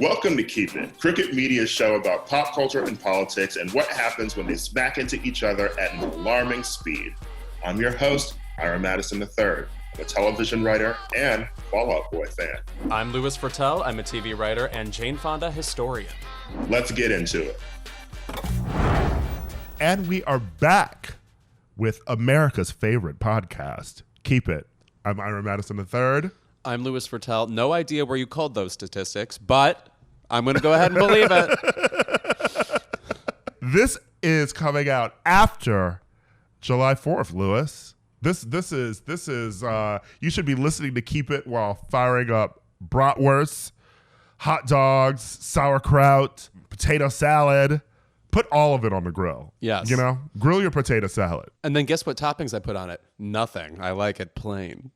Welcome to Keep It, Cricket Media's show about pop culture and politics and what happens when they smack into each other at an alarming speed. I'm your host, Ira Madison III. I'm a television writer and Fall Out Boy fan. I'm Louis Fertel. I'm a TV writer and Jane Fonda historian. Let's get into it. And we are back with America's favorite podcast, Keep It. I'm Ira Madison III. I'm Louis Fertel. No idea where you culled those statistics, but I'm going to go ahead and believe it. This is coming out after July 4th, Louis. This is you should be listening to Keep It while firing up bratwurst, hot dogs, sauerkraut, potato salad. Put all of it on the grill. Yes. You know, grill your potato salad. And then guess what toppings I put on it? Nothing. I like it plain.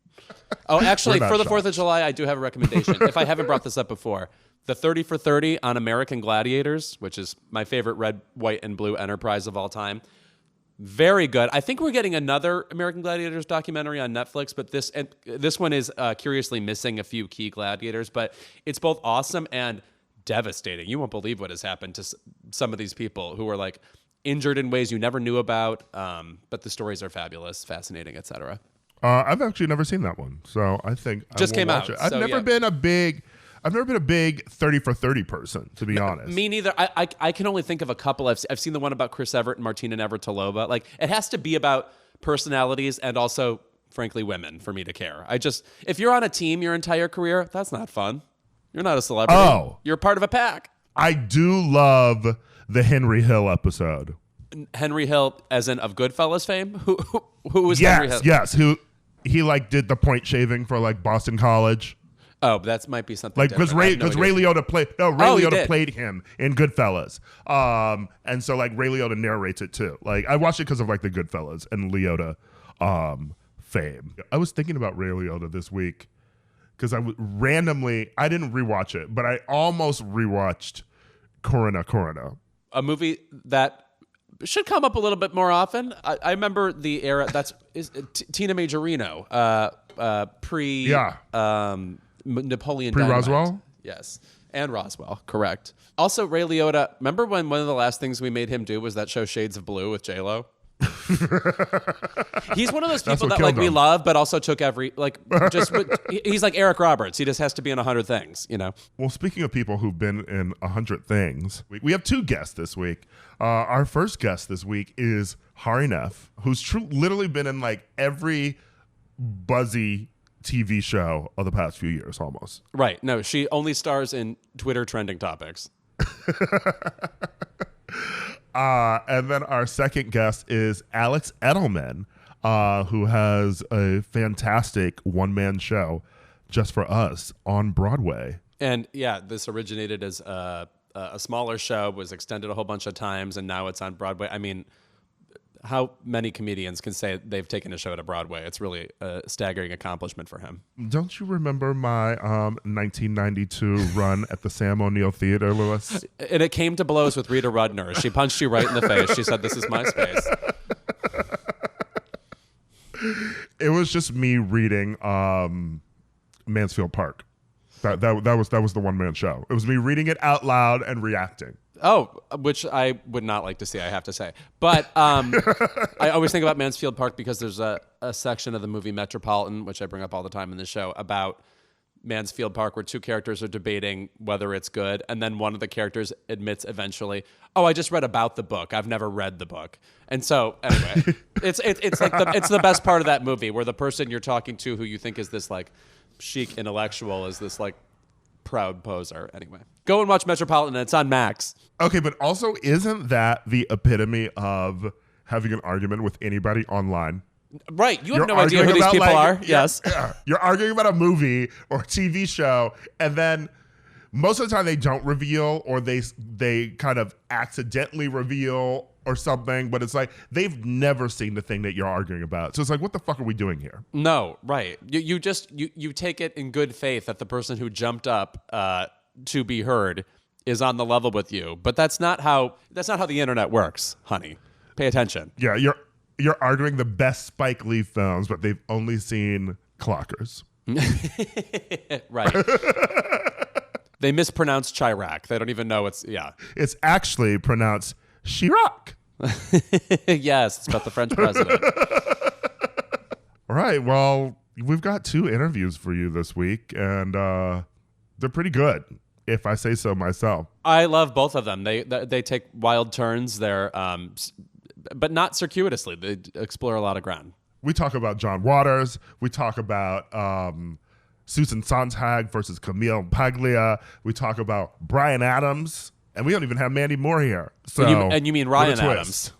Oh, actually, for the 4th of July, I do have a recommendation. If I haven't brought this up before, the 30 for 30 on American Gladiators, which is my favorite red, white, and blue enterprise of all time. Very good. I think we're getting another American Gladiators documentary on Netflix, but this one is curiously missing a few key gladiators, but it's both awesome and devastating. You won't believe what has happened to some of these people who are like injured in ways you never knew about, but the stories are fabulous, fascinating, etc. I've actually never seen that one, so I think just I will came watch out. It. I've never been a big 30 for 30 person, to be honest. Me neither. I can only think of a couple. I've seen the one about Chris Everett and Martina Navratilova. Like, it has to be about personalities and also, frankly, women for me to care. If you're on a team your entire career, that's not fun. You're not a celebrity. Oh. You're part of a pack. I do love the Henry Hill episode. Henry Hill, as in of Goodfellas fame? Who was Henry Hill? Yes, he like did the point shaving for like Boston College. Oh, that might be something like because Ray Liotta played him in Goodfellas. And so like Ray Liotta narrates it too. Like I watched it because of like the Goodfellas and Liotta fame. I was thinking about Ray Liotta this week because I didn't rewatch it, but I almost rewatched Corona. A movie that should come up a little bit more often. I remember the era. Tina Majorino, Napoleon Dynamite. Roswell? Yes. And Roswell, correct. Also, Ray Liotta, remember when one of the last things we made him do was that show Shades of Blue with J-Lo? He's one of those people that like we love, but also took he's like Eric Roberts. He just has to be in 100 things, you know? Well, speaking of people who've been in 100 things, we have two guests this week. Our first guest this week is Hari Nef, who's literally been in like every buzzy TV show of the past few years almost. Right. No, she only stars in Twitter trending topics. And then our second guest is Alex Edelman, who has a fantastic one-man show just for us on Broadway. And yeah, this originated as a smaller show, was extended a whole bunch of times, and now it's on Broadway. I mean, how many comedians can say they've taken a show to Broadway? It's really a staggering accomplishment for him. Don't you remember my 1992 run at the Sam O'Neill Theater, Louis? And it came to blows with Rita Rudner. She punched you right in the face. She said, "This is my space." It was just me reading Mansfield Park. That was the one-man show. It was me reading it out loud and reacting. Oh, which I would not like to see, I have to say. But I always think about Mansfield Park because there's a section of the movie Metropolitan, which I bring up all the time in the show, about Mansfield Park where two characters are debating whether it's good. And then one of the characters admits eventually, "Oh, I just read about the book. I've never read the book." And so anyway, it's like it's the best part of that movie where the person you're talking to who you think is this like chic intellectual is this like proud poser. Anyway, go and watch Metropolitan. It's on Max. Okay, but also isn't that the epitome of having an argument with anybody online? Right. You have no idea who these people are. Yes. Yeah. You're arguing about a movie or a TV show, and then most of the time they don't reveal, or they kind of accidentally reveal or something, but it's like they've never seen the thing that you're arguing about. So it's like, what the fuck are we doing here? No, right. You take it in good faith that the person who jumped up to be heard is on the level with you. But that's not how the internet works, honey. Pay attention. Yeah, you're arguing the best Spike Lee films, but they've only seen Clockers. Right. They mispronounced Chirac. They don't even know It's actually pronounced Chirac. Yes, it's about the French president. All right. Well, we've got 2 interviews for you this week, and they're pretty good, if I say so myself. I love both of them. They take wild turns. They're but not circuitously. They explore a lot of ground. We talk about John Waters. We talk about Susan Sontag versus Camille Paglia. We talk about Bryan Adams. And we don't even have Mandy Moore here. So, and you mean Ryan Adams.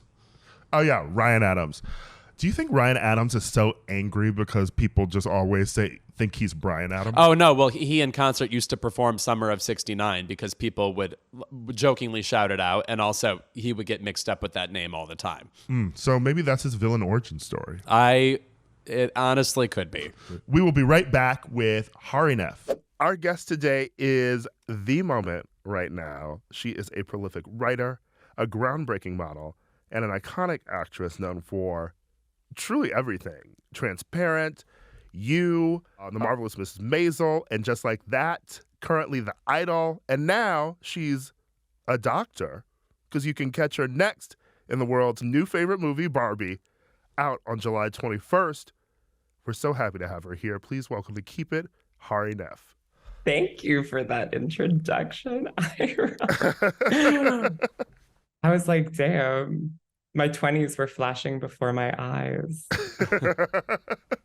Oh, yeah, Ryan Adams. Do you think Ryan Adams is so angry because people just always think he's Bryan Adams? Oh, no. Well, he in concert used to perform Summer of '69 because people would jokingly shout it out. And also, he would get mixed up with that name all the time. So maybe that's his villain origin story. It honestly could be. We will be right back with Hari Nef. Our guest today is the moment right now. She is a prolific writer, a groundbreaking model, and an iconic actress known for truly everything. Transparent, You, The Marvelous Mrs. Maisel, and just like that, currently The Idol, and now she's a doctor, because you can catch her next in the world's new favorite movie, Barbie, out on July 21st. We're so happy to have her here. Please welcome to Keep It, Hari Nef. Thank you for that introduction, Ira. I was like, damn, my 20s were flashing before my eyes.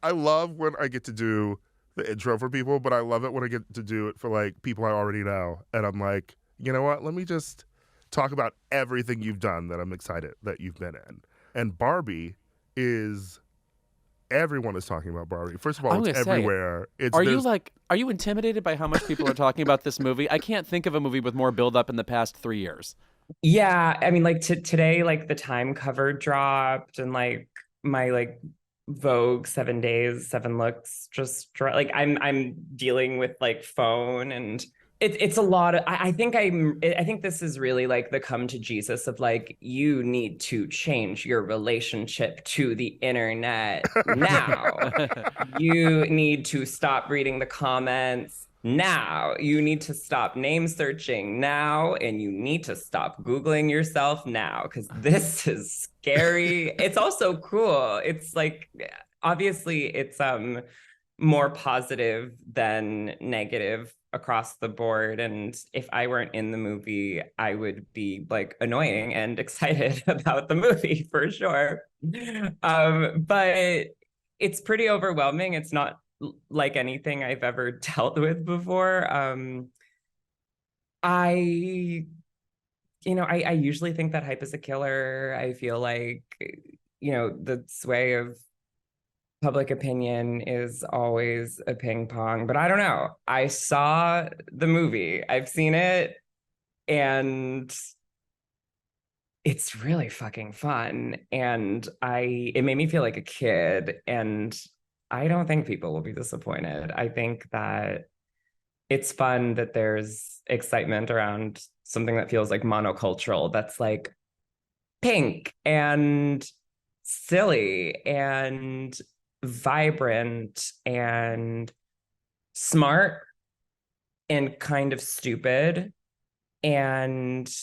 I love when I get to do the intro for people, but I love it when I get to do it for like people I already know. And I'm like, you know what? Let me just talk about everything you've done that I'm excited that you've been in. And Barbie is... Everyone is talking about Barbie. First of all, it's everywhere. Are you intimidated by how much people are talking about this movie? I can't think of a movie with more build-up in the past 3 years. Yeah, I mean, like today, like the Time cover dropped, and like my like Vogue 7 Days, 7 Looks just like I'm dealing with like phone, and it's a lot of. I think this is really like the come to Jesus of like, you need to change your relationship to the internet now. You need to stop reading the comments now. You need to stop name searching now, and you need to stop Googling yourself now, because this is scary. It's also cool. It's like, obviously it's more positive than negative across the board, and if I weren't in the movie, I would be like annoying and excited about the movie for sure. But it's pretty overwhelming. It's not like anything I've ever dealt with before. I usually think that hype is a killer. I feel like, the sway of public opinion is always a ping pong, but I don't know. I saw the movie. I've seen it, and it's really fucking fun. And it made me feel like a kid, and I don't think people will be disappointed. I think that it's fun that there's excitement around something that feels like monocultural, that's like pink and silly and vibrant and smart and kind of stupid, and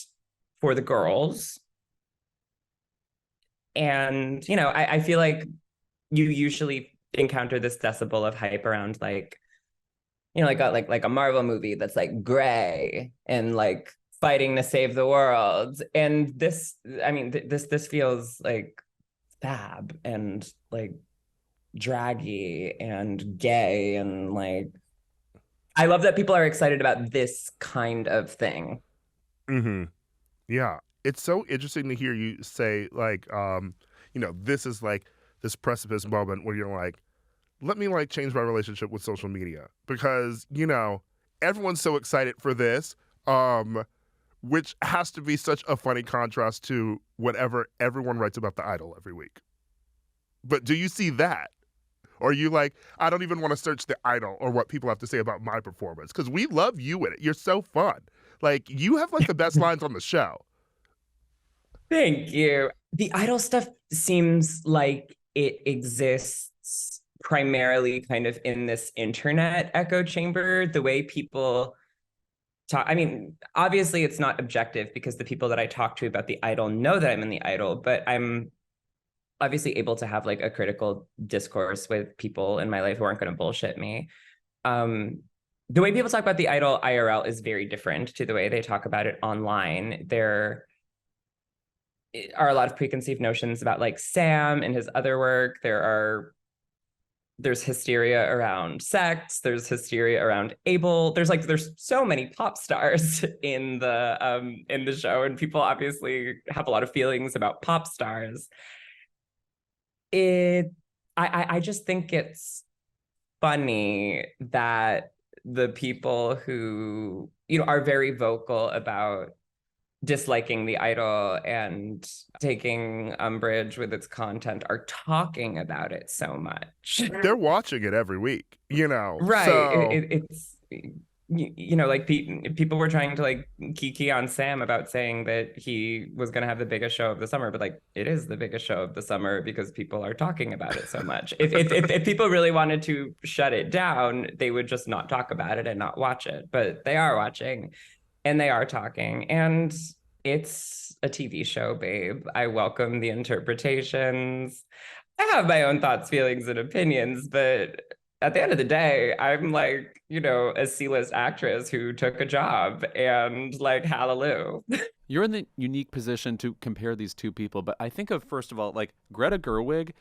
for the girls. And I feel like you usually encounter this decibel of hype around like a Marvel movie that's like gray and like fighting to save the world, and this feels like fab and like draggy and gay, and like I love that people are excited about this kind of thing. Mm-hmm. Yeah, it's so interesting to hear you say like this is like this precipice moment where you're like, let me like change my relationship with social media, because everyone's so excited for this, which has to be such a funny contrast to whatever everyone writes about The Idol every week. But do you see that? Or are you like, I don't even want to search The Idol or what people have to say about my performance, because we love you in it. You're so fun. Like, you have like the best lines on the show. Thank you. The Idol stuff seems like it exists primarily kind of in this internet echo chamber, the way people talk. I mean, obviously it's not objective because the people that I talk to about the Idol know that I'm in the Idol, but I'm obviously able to have like a critical discourse with people in my life who aren't going to bullshit me. The way people talk about the Idol IRL is very different to the way they talk about it online. There are a lot of preconceived notions about like Sam and his other work. There's hysteria around sex. There's hysteria around Abel. There's so many pop stars in the show, and people obviously have a lot of feelings about pop stars. I just think it's funny that the people who, you know, are very vocal about disliking the Idol and taking umbrage with its content are talking about it so much. They're watching it every week, you know. Right. So... It's, you know, like people were trying to like kiki on Sam about saying that he was going to have the biggest show of the summer, but like it is the biggest show of the summer because people are talking about it so much. If people really wanted to shut it down, they would just not talk about it and not watch it. But they are watching and they are talking, and it's a TV show, babe. I welcome the interpretations. I have my own thoughts, feelings, and opinions, but at the end of the day, I'm like, you know, a C-list actress who took a job, and like, hallelujah. You're in the unique position to compare these two people, but I think of, first of all, like Greta Gerwig,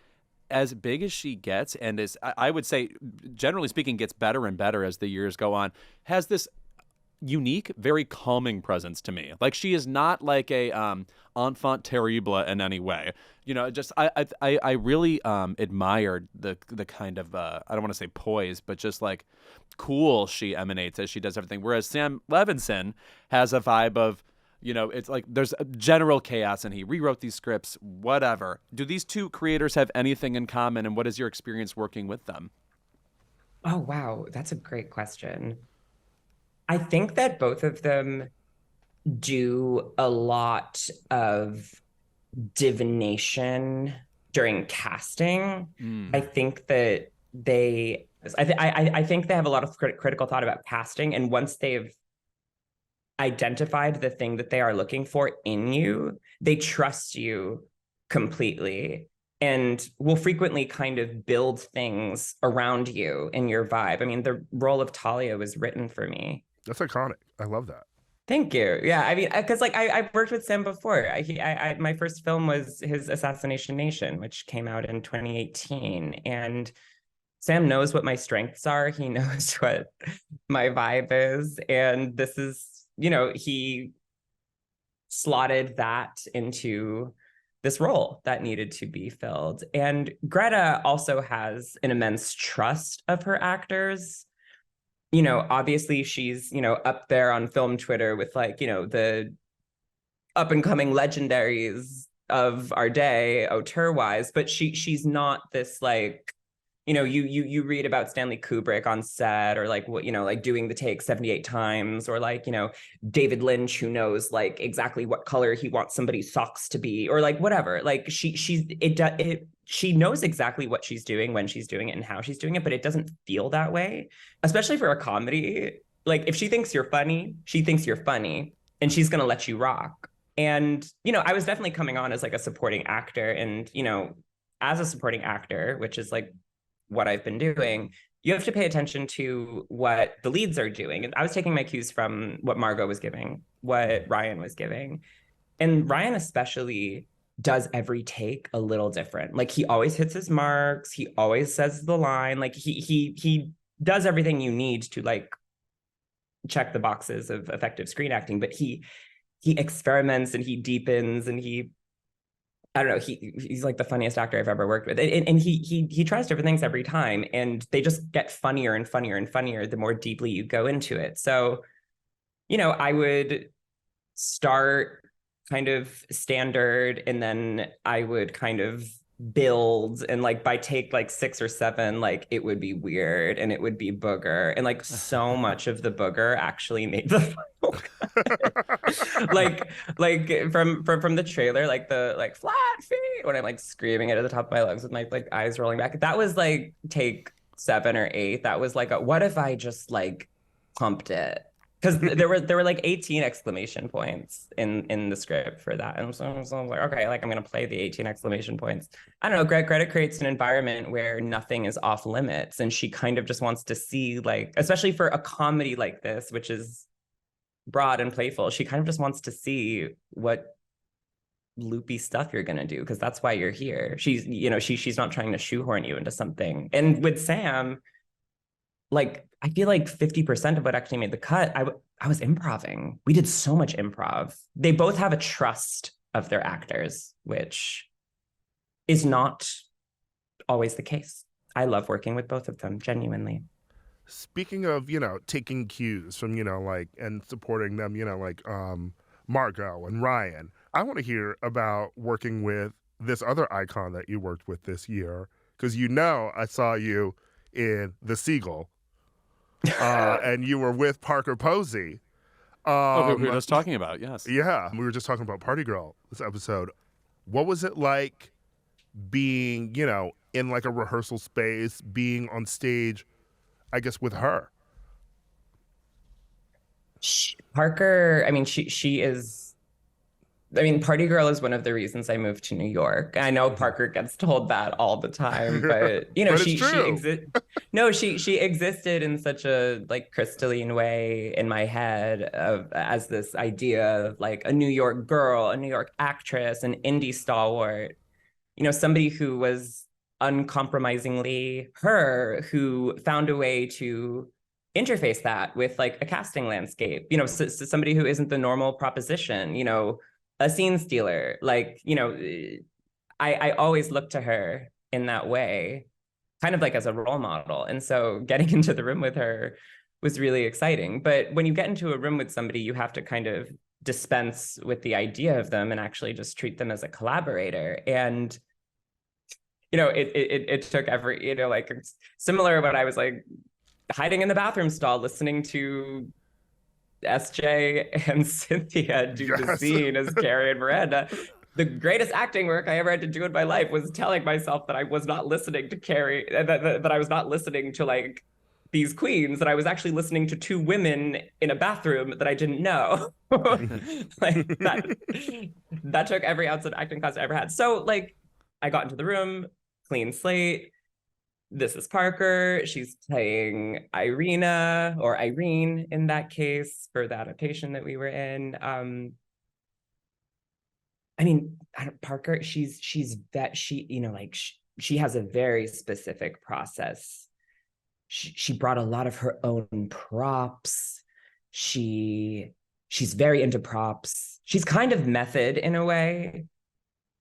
as big as she gets, and as I would say, generally speaking, gets better and better as the years go on, has this unique, very calming presence to me. Like, she is not like a enfant terrible in any way. You know, just I really admired the kind of I don't want to say poise, but just like cool she emanates as she does everything. Whereas Sam Levinson has a vibe of, you know, it's like there's a general chaos and he rewrote these scripts, whatever. Do these two creators have anything in common, and what is your experience working with them? Oh, wow. That's a great question. I think that both of them do a lot of divination during casting. I think that I think they have a lot of critical thought about casting, and once they've identified the thing that they are looking for in you, they trust you completely and will frequently kind of build things around you in your vibe. I mean, the role of Talia was written for me. That's iconic. I love that. Thank you. Yeah, I mean, because like I've worked with Sam before. My first film was his Assassination Nation, which came out in 2018, and Sam knows what my strengths are. He knows what my vibe is, and this is, you know, he slotted that into this role that needed to be filled. And Greta also has an immense trust of her actors. You know, obviously she's, you know, up there on film Twitter with like, you know, the up and coming legendaries of our day, auteur-wise, but she's not this like, you know, you read about Stanley Kubrick on set, or like what, you know, like doing the take 78 times, or like, you know, David Lynch, who knows like exactly what color he wants somebody's socks to be, or like whatever. Like she knows exactly what she's doing, when she's doing it, and how she's doing it, but it doesn't feel that way, especially for a comedy. Like if she thinks you're funny, she thinks you're funny, and she's going to let you rock. And, you know, I was definitely coming on as like a supporting actor, and, you know, as a supporting actor, which is like what I've been doing, you have to pay attention to what the leads are doing. And I was taking my cues from what Margot was giving, what Ryan was giving. And Ryan especially does every take a little different. Like he always hits his marks. He always says the line. Like he does everything you need to like check the boxes of effective screen acting, but he experiments and he deepens, and I don't know, he's like the funniest actor I've ever worked with. And he tries different things every time, and they just get funnier and funnier and funnier the more deeply you go into it. So, you know, I would start kind of standard, and then I would kind of build, and like by take like 6 or 7, like it would be weird and it would be booger, and like so much of the booger actually made the final cut. like from the trailer, like the like flat feet, when I'm like screaming it at the top of my lungs with my like eyes rolling back, that was like take 7 or 8. That was like what if I just like pumped it because there were like 18 exclamation points in the script for that, and so I was like, okay, like I'm gonna play the 18 exclamation points. I don't know. Greta creates an environment where nothing is off limits, and she kind of just wants to see, like, especially for a comedy like this, which is broad and playful, she kind of just wants to see what loopy stuff you're gonna do, because that's why you're here. She's not trying to shoehorn you into something. And with Sam, like, I feel like 50% of what actually made the cut, I was improvising. We did so much improv. They both have a trust of their actors, which is not always the case. I love working with both of them, genuinely. Speaking of, taking cues from, and supporting them, Margot and Ryan, I want to hear about working with this other icon that you worked with this year, because I saw you in The Seagull, and you were with Parker Posey. We were just talking about, yes. Yeah, we were just talking about Party Girl this episode. What was it like being, in like a rehearsal space, being on stage, I guess, with her? Parker, I mean, she is, I mean, Party Girl is one of the reasons I moved to New York. I know Parker gets told that all the time, but but she existed in such a like crystalline way in my head as this idea of like a New York girl, a New York actress, an indie stalwart, somebody who was uncompromisingly her, who found a way to interface that with like a casting landscape, so somebody who isn't the normal proposition, a scene stealer. Like, I always look to her in that way, kind of like as a role model. And so getting into the room with her was really exciting. But when you get into a room with somebody, you have to kind of dispense with the idea of them and actually just treat them as a collaborator. And, it took every, like similar when I was like hiding in the bathroom stall, listening to SJ and Cynthia do the scene as Carrie and Miranda. The greatest acting work I ever had to do in my life was telling myself that I was not listening to Carrie, that I was not listening to like these queens, that I was actually listening to two women in a bathroom that I didn't know. Like that took every ounce of acting class I ever had. So like I got into the room, clean slate. This is Parker. She's playing Irina, or Irene in that case, for the adaptation that we were in. I mean, Parker, she has a very specific process. She brought a lot of her own props. She's very into props. She's kind of method in a way.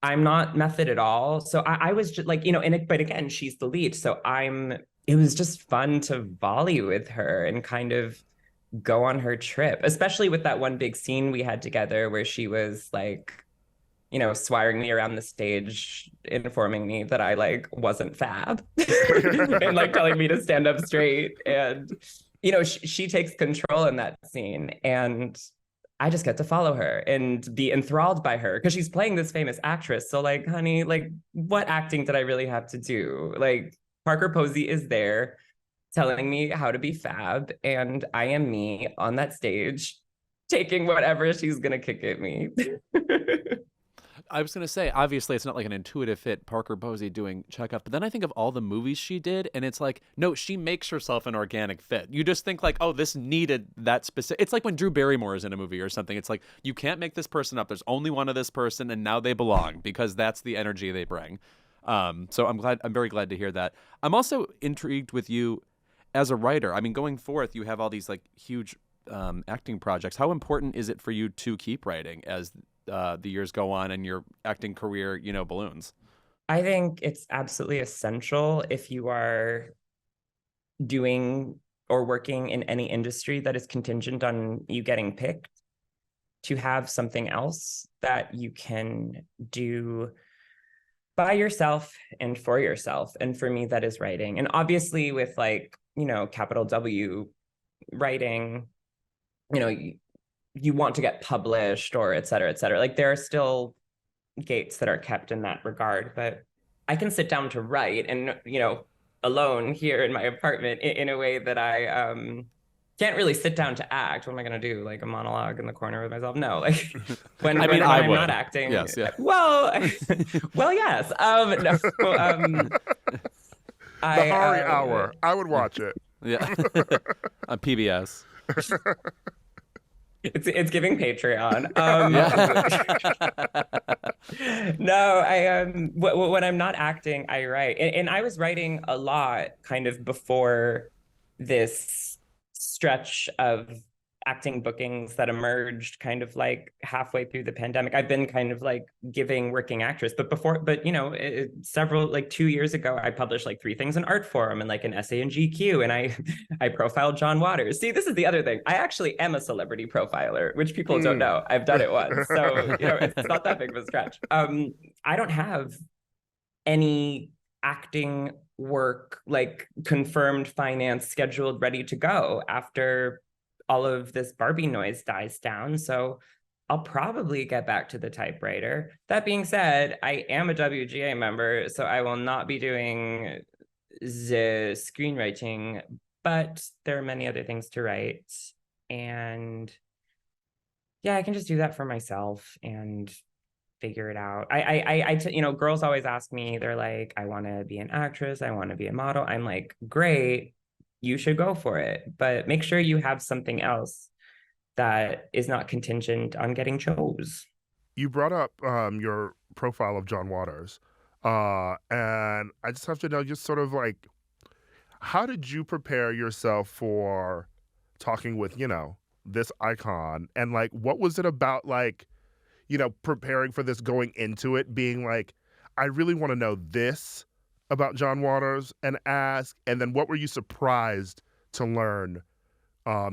I'm not method at all. So I was just like, but again, she's the lead. So it was just fun to volley with her and kind of go on her trip, especially with that one big scene we had together where she was like, swiring me around the stage, informing me that I like wasn't fab and like telling me to stand up straight. And, she takes control in that scene, and I just get to follow her and be enthralled by her because she's playing this famous actress. So like, honey, like what acting did I really have to do? Like Parker Posey is there telling me how to be fab, and I am me on that stage taking whatever she's going to kick at me. I was going to say, obviously, it's not like an intuitive fit, Parker Posey doing Chekhov, but then I think of all the movies she did, and it's like, no, she makes herself an organic fit. You just think like, oh, this needed that specific. It's like when Drew Barrymore is in a movie or something. It's like, you can't make this person up. There's only one of this person, and now they belong because that's the energy they bring. So I'm very glad to hear that. I'm also intrigued with you as a writer. I mean, going forth, you have all these like huge acting projects. How important is it for you to keep writing as the years go on and your acting career, balloons? I think it's absolutely essential if you are doing or working in any industry that is contingent on you getting picked, to have something else that you can do by yourself and for yourself. And for me, that is writing. And obviously with like, capital W writing, you want to get published or et cetera, et cetera. Like there are still gates that are kept in that regard, but I can sit down to write and, alone here in my apartment in a way that I can't really sit down to act. What am I going to do? Like a monologue in the corner with myself? No, like when I I'm would. not acting. Yes, yeah. Well, well, yes. No, The Hari Hour. I would watch it. Yeah. On PBS. It's giving Patreon. No, when I'm not acting, I write, and I was writing a lot kind of before this stretch of acting bookings that emerged kind of like halfway through the pandemic. I've been kind of like giving working actress, but you know, several, like 2 years ago, I published like 3 things in Art Forum and like an essay in GQ, and I profiled John Waters. See, this is the other thing. I actually am a celebrity profiler, which people don't know. I've done it once, so you know, it's not that big of a stretch. I don't have any acting work like confirmed, finance, scheduled, ready to go after all of this Barbie noise dies down. So I'll probably get back to the typewriter. That being said, I am a WGA member, so I will not be doing the screenwriting, but there are many other things to write. And yeah, I can just do that for myself and figure it out. You know, girls always ask me, they're like, I want to be an actress, I want to be a model. I'm like, great, you should go for it, but make sure you have something else that is not contingent on getting chose. You brought up your profile of John Waters, and I just have to know, just sort of like, how did you prepare yourself for talking with, you know, this icon? And like, what was it about, like, you know, preparing for this, going into it, being like, I really want to know this about John Waters and ask, and then what were you surprised to learn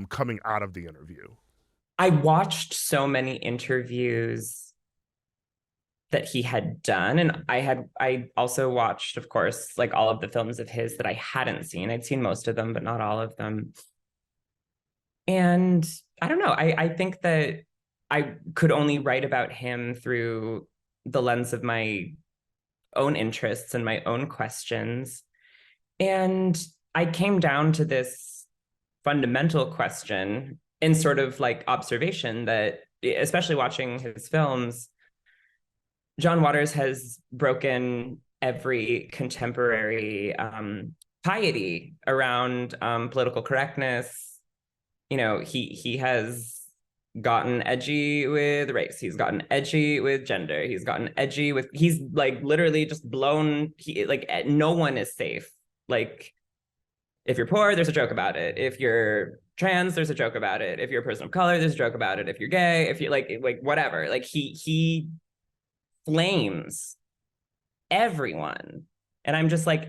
coming out of the interview? I watched so many interviews that he had done, and I also watched, of course, like all of the films of his that I hadn't seen. I'd seen most of them, but not all of them. And I don't know, I think that I could only write about him through the lens of my own interests and my own questions. And I came down to this fundamental question in sort of like observation that, especially watching his films, John Waters has broken every contemporary piety around political correctness. You know, he has gotten edgy with race, he's gotten edgy with gender, he's gotten edgy with, he's like literally just blown, like no one is safe. Like, if you're poor, there's a joke about it. If you're trans, there's a joke about it. If you're a person of color, there's a joke about it. If you're gay, if you like whatever, like he flames everyone. And I'm just like,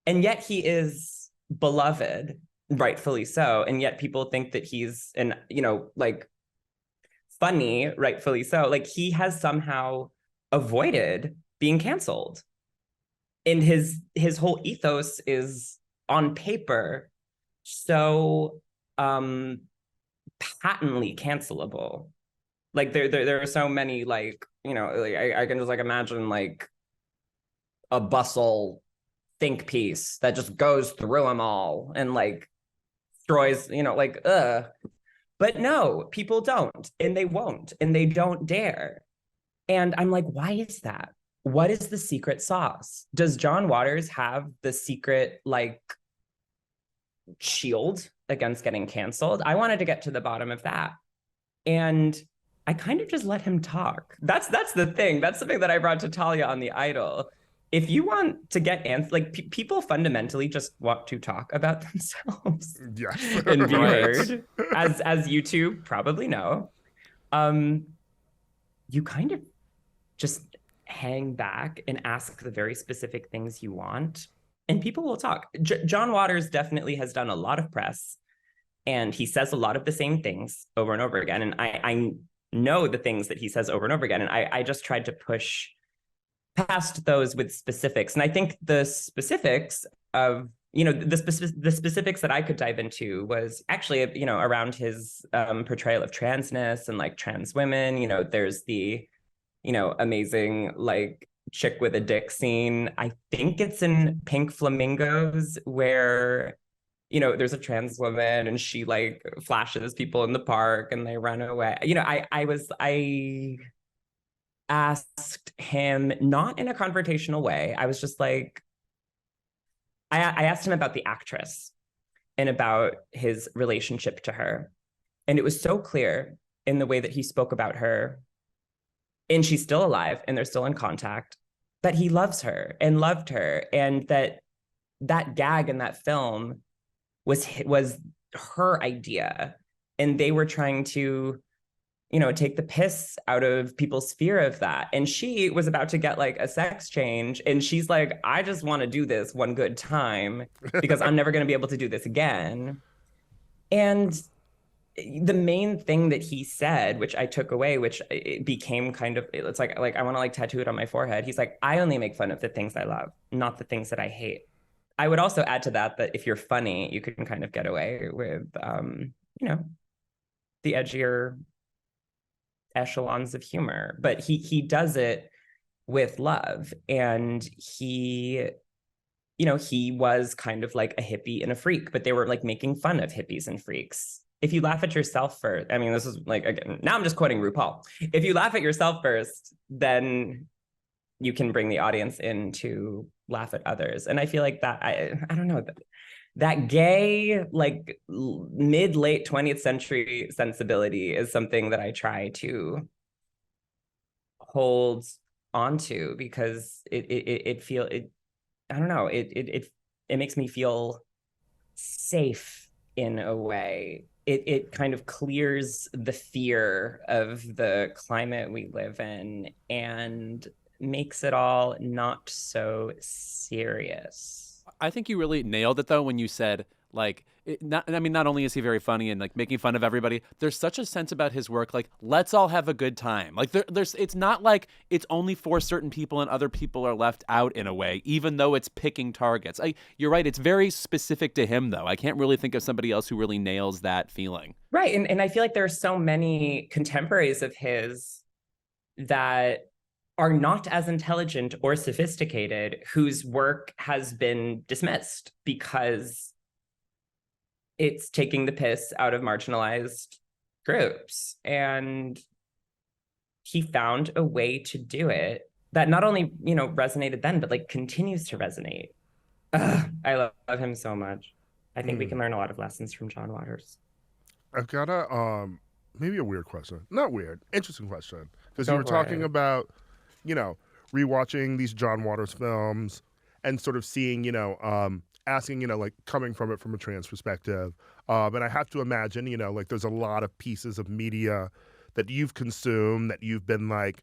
and yet he is beloved, rightfully so. And yet people think that he's an, you know, like funny, rightfully so. Like he has somehow avoided being canceled. And his whole ethos is on paper so patently cancelable. Like there are so many, like, you know, like I can just like imagine like a Bustle think piece that just goes through them all and like destroys, you know, like but no, people don't, and they won't, and they don't dare. And I'm like, why is that? What is the secret sauce? Does John Waters have the secret like shield against getting canceled? I wanted to get to the bottom of that. And I kind of just let him talk. That's the thing. That's something that I brought to Talia on The Idol. If you want to get like people fundamentally just want to talk about themselves, yes, and be heard, as you two probably know. You kind of just hang back and ask the very specific things you want, and people will talk. John Waters definitely has done a lot of press, and he says a lot of the same things over and over again. And I know the things that he says over and over again, and I just tried to push past those with specifics. And I think the specifics of, you know, the specifics that I could dive into was actually, you know, around his portrayal of transness and like trans women. You know, there's the, you know, amazing like chick with a dick scene. I think it's in Pink Flamingos where, there's a trans woman and she like flashes people in the park and they run away. I asked him, not in a confrontational way. I was just like, I asked him about the actress and about his relationship to her. And it was so clear in the way that he spoke about her, and she's still alive and they're still in contact, that he loves her and loved her, and that gag in that film was her idea. And they were trying to, take the piss out of people's fear of that. And she was about to get like a sex change. And she's like, I just want to do this one good time because I'm never going to be able to do this again. And the main thing that he said, which I took away, which it became kind of, it's like I want to like tattoo it on my forehead. He's like, I only make fun of the things I love, not the things that I hate. I would also add to that if you're funny, you can kind of get away with, the edgier echelons of humor, but he does it with love. And he was kind of like a hippie and a freak, but they were like making fun of hippies and freaks. If you laugh at yourself first, I mean, this is like, again, now I'm just quoting RuPaul. If you laugh at yourself first, then you can bring the audience in to laugh at others. And I feel like that, I don't know, that gay, like mid-late 20th century sensibility is something that I try to hold onto, because it makes me feel safe in a way. It kind of clears the fear of the climate we live in and makes it all not so serious. I think you really nailed it, though, when you said, like, not only is he very funny and like making fun of everybody, there's such a sense about his work, like, let's all have a good time. Like, it's not like it's only for certain people and other people are left out in a way, even though it's picking targets. You're right. It's very specific to him, though. I can't really think of somebody else who really nails that feeling. Right. And I feel like there are so many contemporaries of his that are not as intelligent or sophisticated, whose work has been dismissed because it's taking the piss out of marginalized groups. And he found a way to do it that not only, resonated then, but like continues to resonate. I love him so much. I think we can learn a lot of lessons from John Waters. I've got a, maybe a weird question. Not weird, interesting question. Because you were talking about, rewatching these John Waters films and sort of seeing, asking, like coming from it from a trans perspective. And I have to imagine, like there's a lot of pieces of media that you've consumed that you've been like,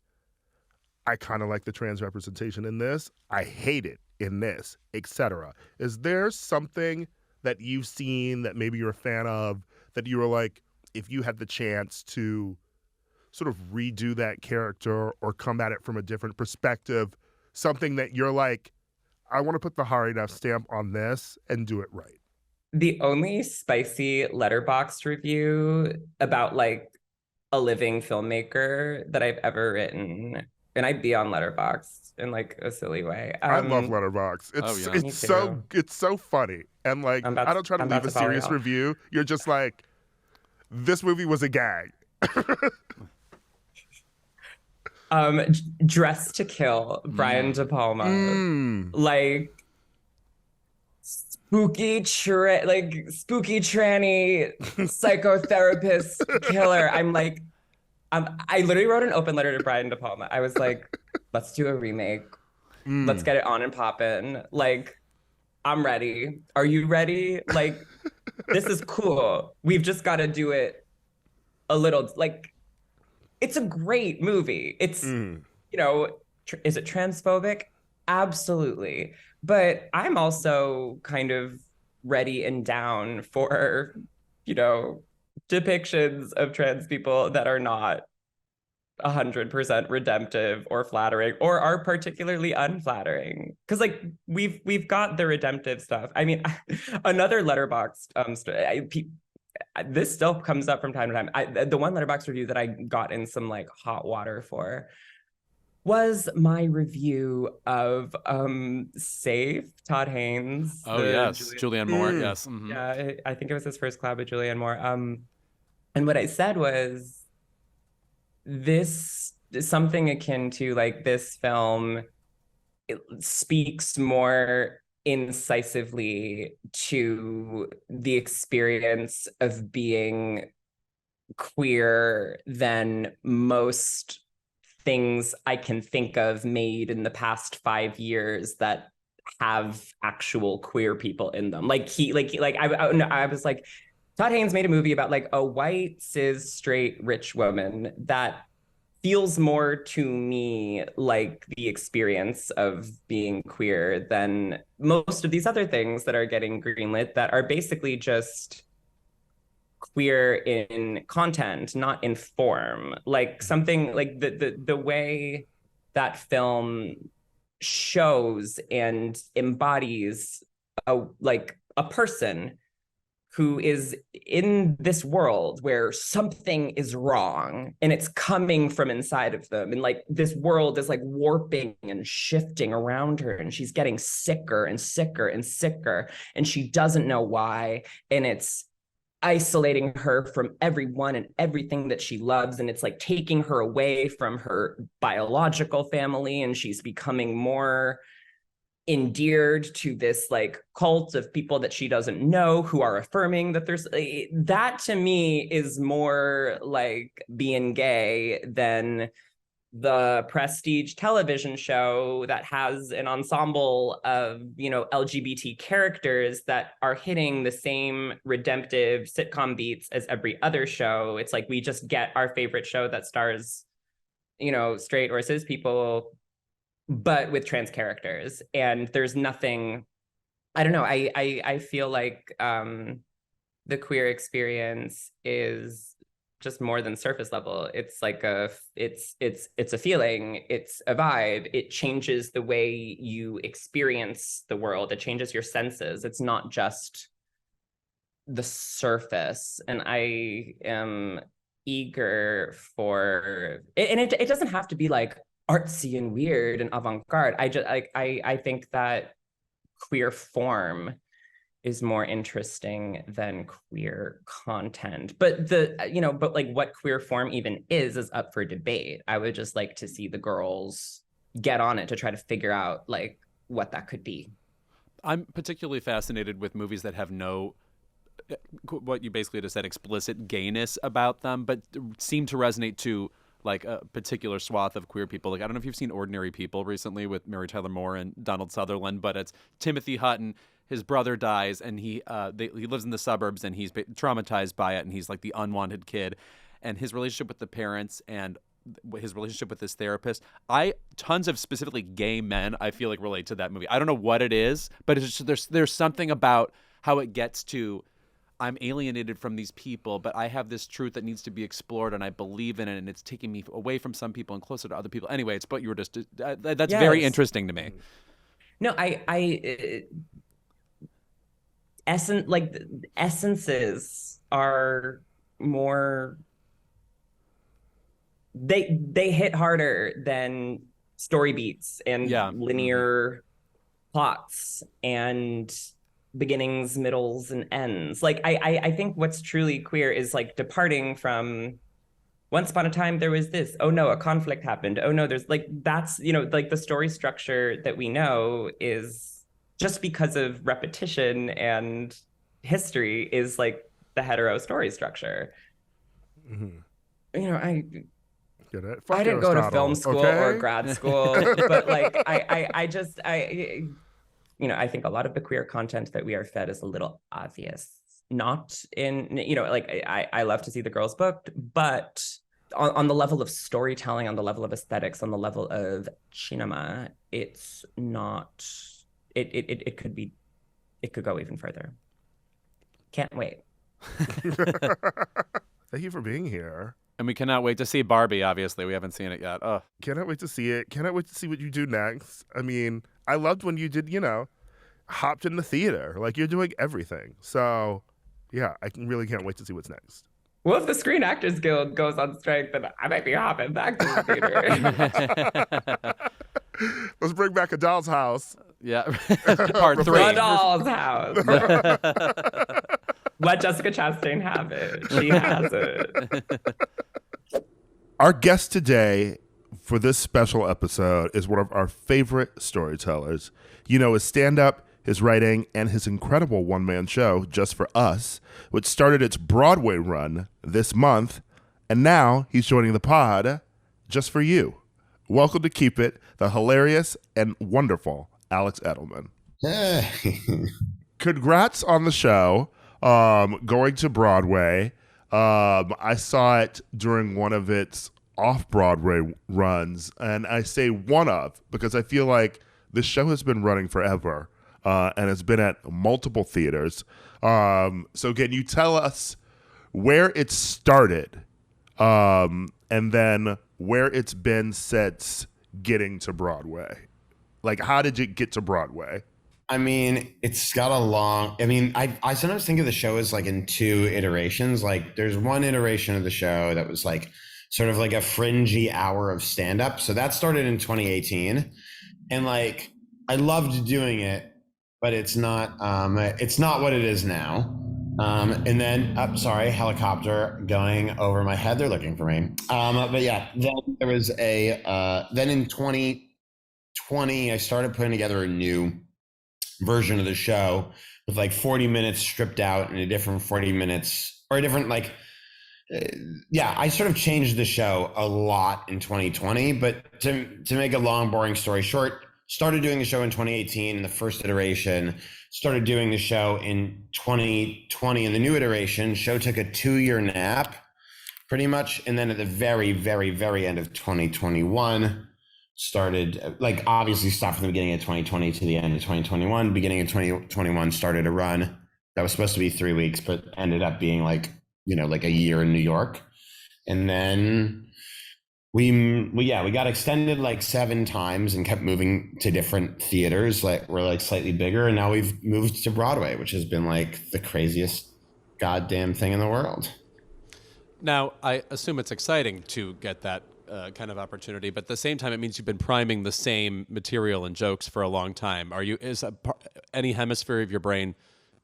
I kind of like the trans representation in this. I hate it in this, etc. Is there something that you've seen that maybe you're a fan of that you were like, if you had the chance to sort of redo that character or come at it from a different perspective, something that you're like, I want to put the Hari Nef stamp on this and do it right? The only spicy Letterboxd review about like a living filmmaker that I've ever written, and I'd be on Letterboxd in like a silly way. I love Letterboxd. It's so funny. And like, I don't try to leave a serious review. You're just like, this movie was a gag. Dressed to Kill, Brian De Palma, like spooky tranny psychotherapist killer. I'm like, I literally wrote an open letter to Brian De Palma. I was like, let's do a remake. Let's get it on and poppin'. Like, I'm ready. Are you ready? Like, this is cool. We've just got to do it a little, like, it's a great movie. It's, is it transphobic? Absolutely. But I'm also kind of ready and down for, depictions of trans people that are not 100% redemptive or flattering, or are particularly unflattering. Because like we've got the redemptive stuff. I mean, another Letterboxd this still comes up from time to time. The one Letterboxd review that I got in some like hot water for was my review of Safe, Todd Haynes. Oh, yes. Julianne Moore. Yes. Mm-hmm. Yeah, I think it was his first collab with Julianne Moore. And what I said was, this is something akin to like this film, it speaks more incisively to the experience of being queer than most things I can think of made in the past 5 years that have actual queer people in them. Like I was like, Todd Haynes made a movie about like a white, cis, straight, rich woman that feels more to me like the experience of being queer than most of these other things that are getting greenlit that are basically just queer in content, not in form. Like something like the way that film shows and embodies a person who is in this world where something is wrong and it's coming from inside of them. And like this world is like warping and shifting around her and she's getting sicker and sicker and sicker and she doesn't know why. And it's isolating her from everyone and everything that she loves. And it's like taking her away from her biological family. And she's becoming more endeared to this like cult of people that she doesn't know who are affirming that there's that. To me is more like being gay than the prestige television show that has an ensemble of, you know, LGBT characters that are hitting the same redemptive sitcom beats as every other show. It's like we just get our favorite show that stars, you know, straight or cis people, but with trans characters. And there's nothing, I don't know, I feel like the queer experience is just more than surface level. It's like it's a feeling, it's a vibe. It changes the way you experience the world. It changes your senses. It's not just the surface. And I am eager for it. And it doesn't have to be like artsy and weird and avant-garde. I think that queer form is more interesting than queer content. But but like what queer form even is up for debate. I would just like to see the girls get on it to try to figure out like what that could be. I'm particularly fascinated with movies that have no, what you basically just said, explicit gayness about them, but seem to resonate to like a particular swath of queer people. Like, I don't know if you've seen Ordinary People recently with Mary Tyler Moore and Donald Sutherland, but it's Timothy Hutton. His brother dies, and he lives in the suburbs, and he's traumatized by it, and he's like the unwanted kid. And his relationship with the parents and his relationship with his therapist. Tons of specifically gay men, I feel like, relate to that movie. I don't know what it is, but it's just, there's something about how it gets to, I'm alienated from these people, but I have this truth that needs to be explored, and I believe in it, and it's taking me away from some people and closer to other people. Anyway, it's what you were just, that's very interesting to me. No, essences are more, they hit harder than story beats and linear plots and beginnings, middles, and ends. Like I think what's truly queer is like departing from once upon a time there was this, oh no, a conflict happened, oh no, there's like, that's, you know, like the story structure that we know is just because of repetition and history is like the hetero story structure. Mm-hmm. You know, I I didn't go to film school or grad school, but like I you know, I think a lot of the queer content that we are fed is a little obvious. Not in, you know, like I love to see the girls booked, but on the level of storytelling, on the level of aesthetics, on the level of cinema, it's not. It could go even further. Can't wait. Thank you for being here. And we cannot wait to see Barbie, obviously. We haven't seen it yet. Oh. Cannot wait to see it. Cannot wait to see what you do next. I mean, I loved when you did, you know, hopped in the theater. Like, you're doing everything. So, yeah, really can't wait to see what's next. Well, if the Screen Actors Guild goes on strike, then I might be hopping back to the theater. Let's bring back A Doll's House. Yeah, part 3. A Doll's House. Let Jessica Chastain have it. She has it. Our guest today for this special episode is one of our favorite storytellers. You know, his stand-up, his writing, and his incredible one-man show, Just for Us, which started its Broadway run this month, and now he's joining the pod just for you. Welcome to Keep It, the hilarious and wonderful Alex Edelman. Hey. Congrats on the show, going to Broadway. I saw it during one of its off-Broadway runs, and I say one of because I feel like this show has been running forever, and it's been at multiple theaters. So can you tell us where it started, and then where it's been since getting to Broadway? Like, how did you get to Broadway? I mean, it's got a long, I sometimes think of the show as like in 2 iterations. Like there's one iteration of the show that was like sort of like a fringy hour of stand-up. So that started in 2018. And like, I loved doing it, but it's not what it is now. And then, helicopter going over my head. They're looking for me. But yeah, then there was then in 2020, I started putting together a new version of the show with like 40 minutes stripped out and a different 40 minutes or a different I sort of changed the show a lot in 2020, but to make a long, boring story short, started doing the show in 2018 in the first iteration, started doing the show in 2020 in the new iteration. Show took a 2-year nap pretty much. And then at the very, very, very end of 2021, started, like, obviously stopped from the beginning of 2020 to the end of 2021. Beginning of 2021 started a run that was supposed to be 3 weeks, but ended up being like a year in New York. And then we got extended like 7 times and kept moving to different theaters. Like we're like slightly bigger, and now we've moved to Broadway, which has been like the craziest goddamn thing in the world. Now, I assume it's exciting to get that kind of opportunity, but at the same time, it means you've been priming the same material and jokes for a long time. Is any hemisphere of your brain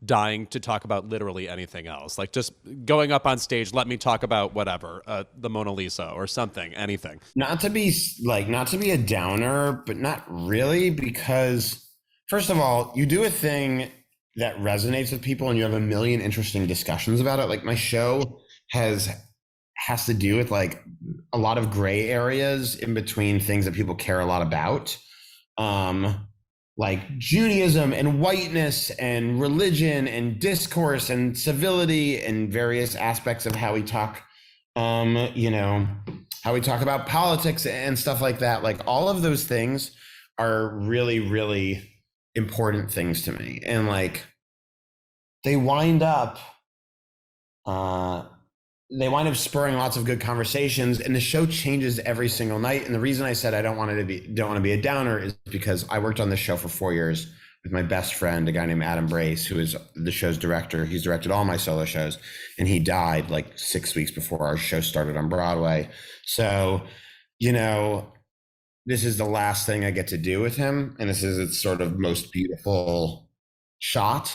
dying to talk about literally anything else? Like just going up on stage, let me talk about whatever, the Mona Lisa or something, anything. Not to be a downer, but not really, because first of all, you do a thing that resonates with people and you have a million interesting discussions about it. Like my show has to do with like a lot of gray areas in between things that people care a lot about. Like Judaism and whiteness and religion and discourse and civility and various aspects of how we talk, how we talk about politics and stuff like that. Like all of those things are really, really important things to me. And like, they wind up spurring lots of good conversations, and the show changes every single night. And the reason I said I don't want to be a downer is because I worked on this show for 4 years with my best friend, a guy named Adam Brace, who is the show's director. He's directed all my solo shows, and he died like 6 weeks before our show started on Broadway. So, this is the last thing I get to do with him, and this is its sort of most beautiful shot.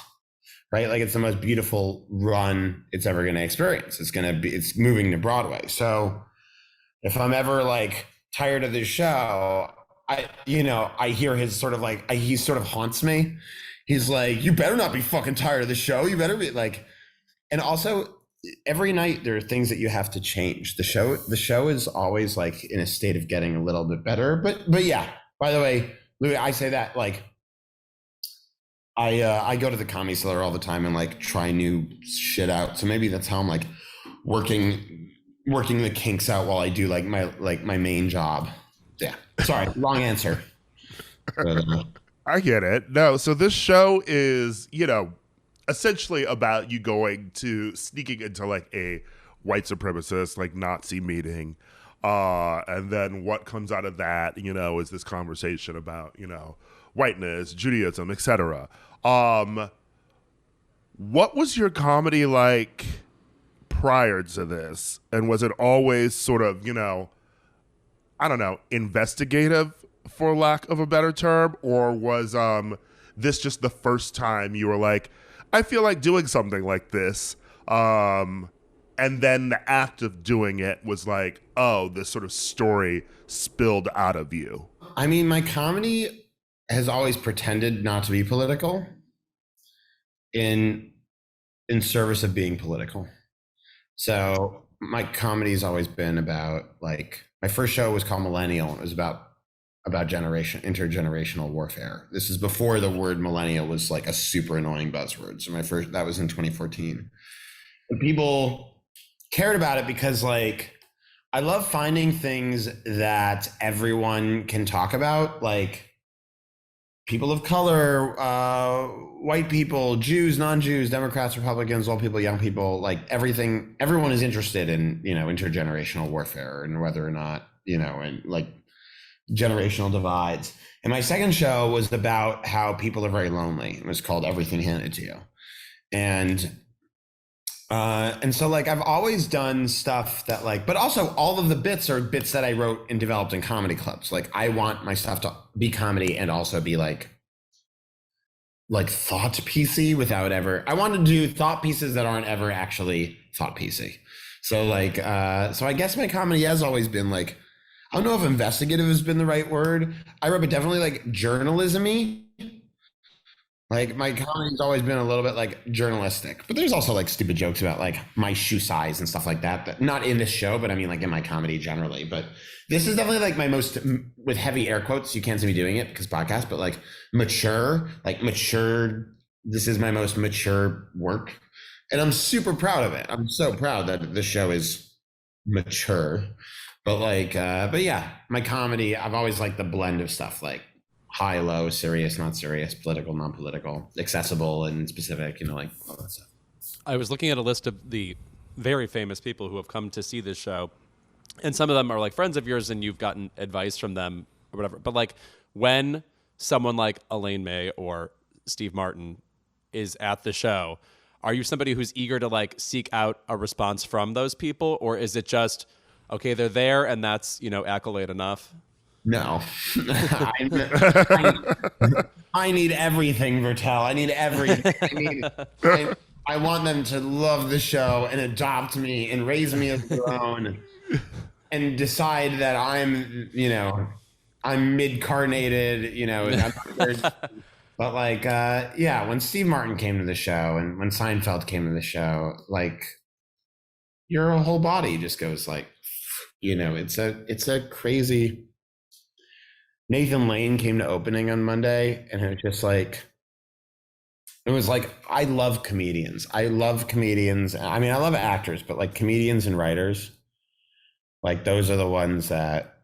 Right? Like it's the most beautiful run it's ever going to experience. It's moving to Broadway. So if I'm ever like tired of this show, I hear his sort of like, he sort of haunts me. He's like, you better not be fucking tired of the show. You better be like, and also every night there are things that you have to change. The show is always like in a state of getting a little bit better. But yeah, by the way, Louis, I say that like, I go to the Comedy Cellar all the time and like try new shit out. So maybe that's how I'm like working the kinks out while I do like my main job. Yeah. Sorry, long answer. I get it. No, so this show is, essentially about you sneaking into like a white supremacist, like Nazi meeting. And then what comes out of that, is this conversation about, whiteness, Judaism, etc. What was your comedy like prior to this? And was it always sort of, I don't know, investigative, for lack of a better term? Or was this just the first time you were like, I feel like doing something like this? And then the act of doing it was like, oh, this sort of story spilled out of you. I mean, my comedy has always pretended not to be political in service of being political. So my comedy's always been about, like, my first show was called Millennial, and it was about intergenerational warfare. This is before the word millennial was like a super annoying buzzword. So that was in 2014. And people cared about it because, like, I love finding things that everyone can talk about, like people of color, white people, Jews, non-Jews, Democrats, Republicans, old people, young people, like everything. Everyone is interested in, intergenerational warfare and whether or not, and like generational divides. And my second show was about how people are very lonely. It was called Everything Handed to You. And so, like, I've always done stuff that, like, but also all of the bits are bits that I wrote and developed in comedy clubs. Like, I want my stuff to be comedy and also be like thought piecey without ever, I want to do thought pieces that aren't ever actually thought piecey. So like, so I guess my comedy has always been like, I don't know if investigative has been the right word. But definitely like journalism-y. Like my comedy's always been a little bit like journalistic, but there's also like stupid jokes about like my shoe size and stuff like that not in this show, but I mean like in my comedy generally. But this is definitely like my most, with heavy air quotes, you can't see me doing it because podcast, but like mature, this is my most mature work. And I'm super proud of it. I'm so proud that this show is mature. But like, but yeah, my comedy, I've always liked the blend of stuff, like high, low, serious, not serious, political, non-political, accessible and specific, like all that stuff. I was looking at a list of the very famous people who have come to see this show, and some of them are like friends of yours and you've gotten advice from them or whatever. But like when someone like Elaine May or Steve Martin is at the show, are you somebody who's eager to like seek out a response from those people? Or is it just, okay, they're there and that's, accolade enough? No. I need everything, Vertel. I need everything. I want them to love the show and adopt me and raise me as their own and decide that I'm mid-carnated, but like, yeah, when Steve Martin came to the show and when Seinfeld came to the show, like your whole body just goes like, it's a crazy. Nathan Lane came to opening on Monday and it was like, I love comedians. I mean, I love actors, but like comedians and writers, like those are the ones that,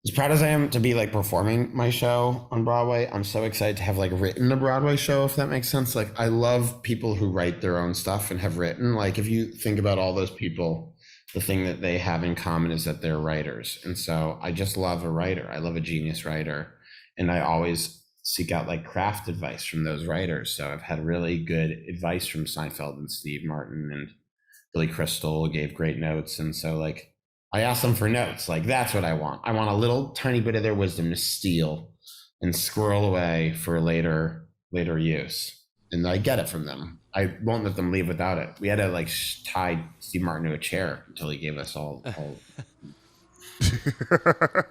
as proud as I am to be like performing my show on Broadway, I'm so excited to have like written a Broadway show, if that makes sense. Like I love people who write their own stuff and have written, like if you think about all those people, the thing that they have in common is that they're writers. And so I just love a writer. I love a genius writer. And I always seek out like craft advice from those writers. So I've had really good advice from Seinfeld and Steve Martin, and Billy Crystal gave great notes. And so like, I asked them for notes. Like, that's what I want. I want a little tiny bit of their wisdom to steal and squirrel away for later use. And I get it from them. I won't let them leave without it. We had to like tie Steve Martin to a chair until he gave us all.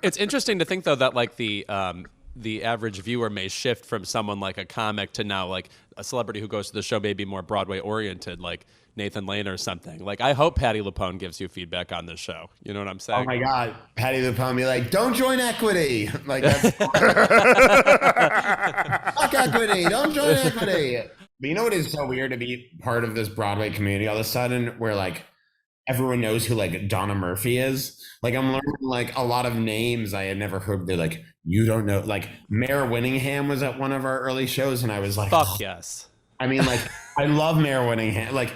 It's interesting to think though that like the average viewer may shift from someone like a comic to now like a celebrity who goes to the show may be more Broadway oriented, like Nathan Lane or something. Like I hope Patti LuPone gives you feedback on this show. You know what I'm saying? Oh my God, Patti LuPone be like, "Don't join Equity." Like that's fuck Equity. Don't join Equity. But you know what is so weird to be part of this Broadway community all of a sudden, where like everyone knows who like Donna Murphy is. Like I'm learning like a lot of names I had never heard. They're like, you don't know. Like Mare Winningham was at one of our early shows, and I was like, fuck yes. I mean, like I love Mare Winningham. Like,